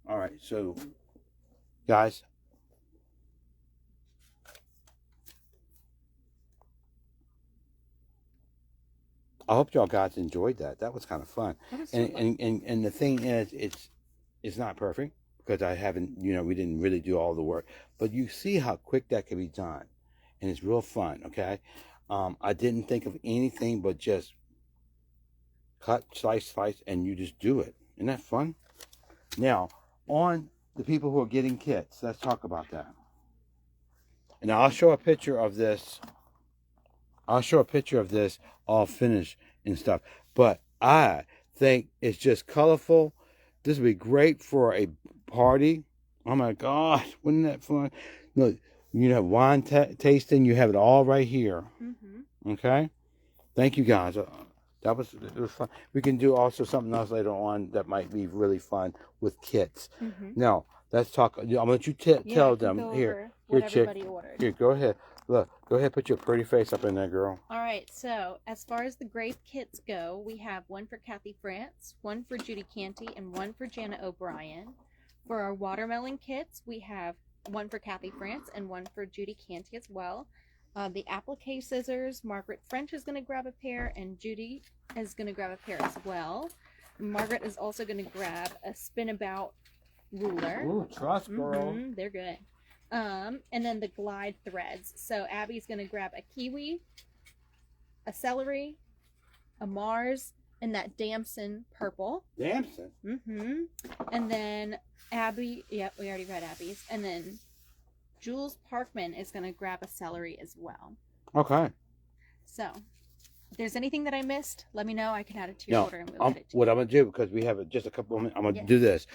All right. So, guys. I hope y'all guys enjoyed that. That was kind of fun. That was And the thing is, it's not perfect because I haven't, we didn't really do all the work. But you see how quick that can be done, and it's real fun. Okay, I didn't think of anything but just cut, slice, and you just do it. Isn't that fun? Now, on the people who are getting kits, let's talk about that. And I'll show a picture of this. I'll show a picture of this all finished and stuff. But I think it's just colorful. This would be great for a party. Oh my gosh, wouldn't that fun? Look, you have wine tasting. You have it all right here. Mm-hmm. Okay. Thank you guys. It was fun. We can do also something else later on that might be really fun with kits. Mm-hmm. Now let's talk. I'm gonna let you tell them here. What Here, chick. everybody ordered. Here, go ahead. Look, go ahead. Put your pretty face up in there, girl. All right, so as far as the grape kits go, we have one for Kathy France, one for Judy Canty, and one for Jana O'Brien. For our watermelon kits, we have one for Kathy France and one for Judy Canty as well. The applique scissors, Margaret French is going to grab a pair, and Judy is going to grab a pair as well. Margaret is also going to grab a spin-about ruler. Ooh, trust, girl. Mm-hmm, they're good. And then the glide threads. So Abby's going to grab a kiwi, a celery, a Mars, and that Damson purple. Damson? Mm-hmm. And then Abby, yep, we already read Abby's. And then Jules Parkman is going to grab a celery as well. Okay. So, if there's anything that I missed, let me know. I can add it to your order and we'll add it to what I'm going to do, because we have just a couple of minutes, I'm going to Yes. do this.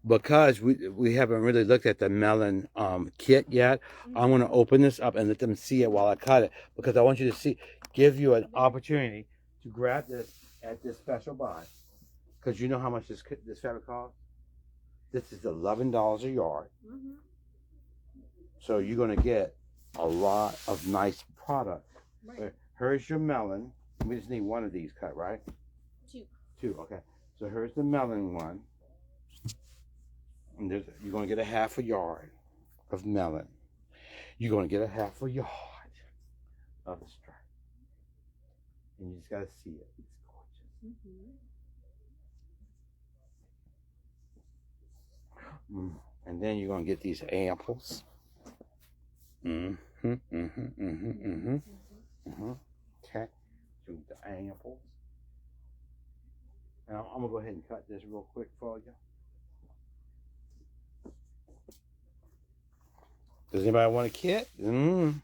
Because we haven't really looked at the melon kit yet, I'm going to open this up and let them see it while I cut it. Because I want you to give you an opportunity to grab this at this special buy. Because you know how much this fabric costs? This is $11 a yard. Mm-hmm. So you're going to get a lot of nice product. Right. Here's your melon. We just need one of these cut, right? 2, okay. So here's the melon one. And you're going to get a half a yard of melon. You're going to get a half a yard of the stripe. And you just got to see it. It's gorgeous. Mm-hmm. And then you're going to get these amples. Okay. So the amples. Now I'm going to go ahead and cut this real quick for you. Does anybody want a kit? Yum.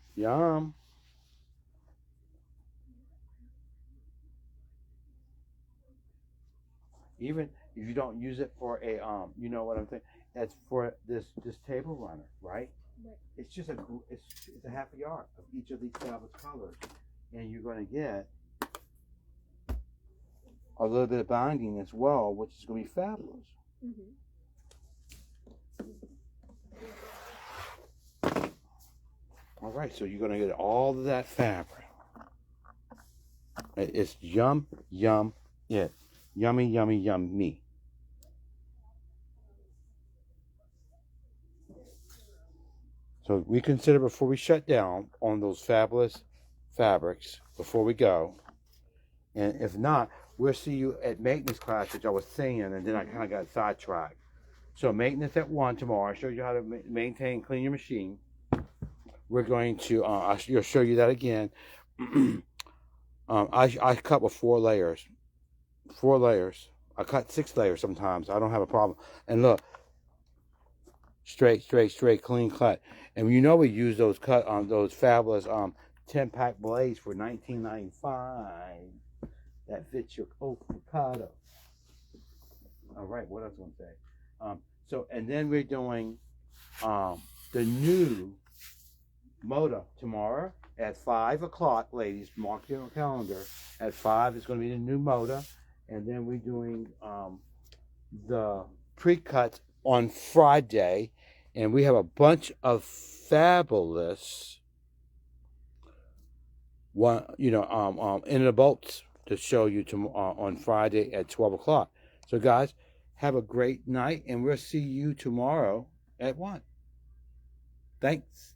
Even if you don't use it for a you know what I'm saying? That's for this table runner, right? Right. It's just it's a half a yard of each of these fabric colors, and you're going to get a little bit of binding as well, which is going to be fabulous. Mm-hmm. All right, so you're gonna get all of that fabric. It's yum, yum, yeah, yummy, yummy, yummy. So we consider before we shut down on those fabulous fabrics before we go. And if not, we'll see you at maintenance class, which I was saying, and then I kind of got sidetracked. So maintenance at 1 tomorrow. I show you how to maintain, clean your machine. We're going to, I'll show you that again. I cut with 4 layers. 4 layers. I cut 6 layers sometimes. I don't have a problem. And look, straight, clean cut. And you know we use those cut on those fabulous 10-pack blades for $19.95. That fits your avocado. All right, what else I want to say? So, and then we're doing the new motor tomorrow at 5 o'clock, ladies. Mark your calendar. At 5 is going to be the new motor. And then we're doing the pre-cut on Friday. And we have a bunch of fabulous in the bolts to show you on Friday at 12 o'clock. So guys, have a great night, and we'll see you tomorrow at 1. Thanks.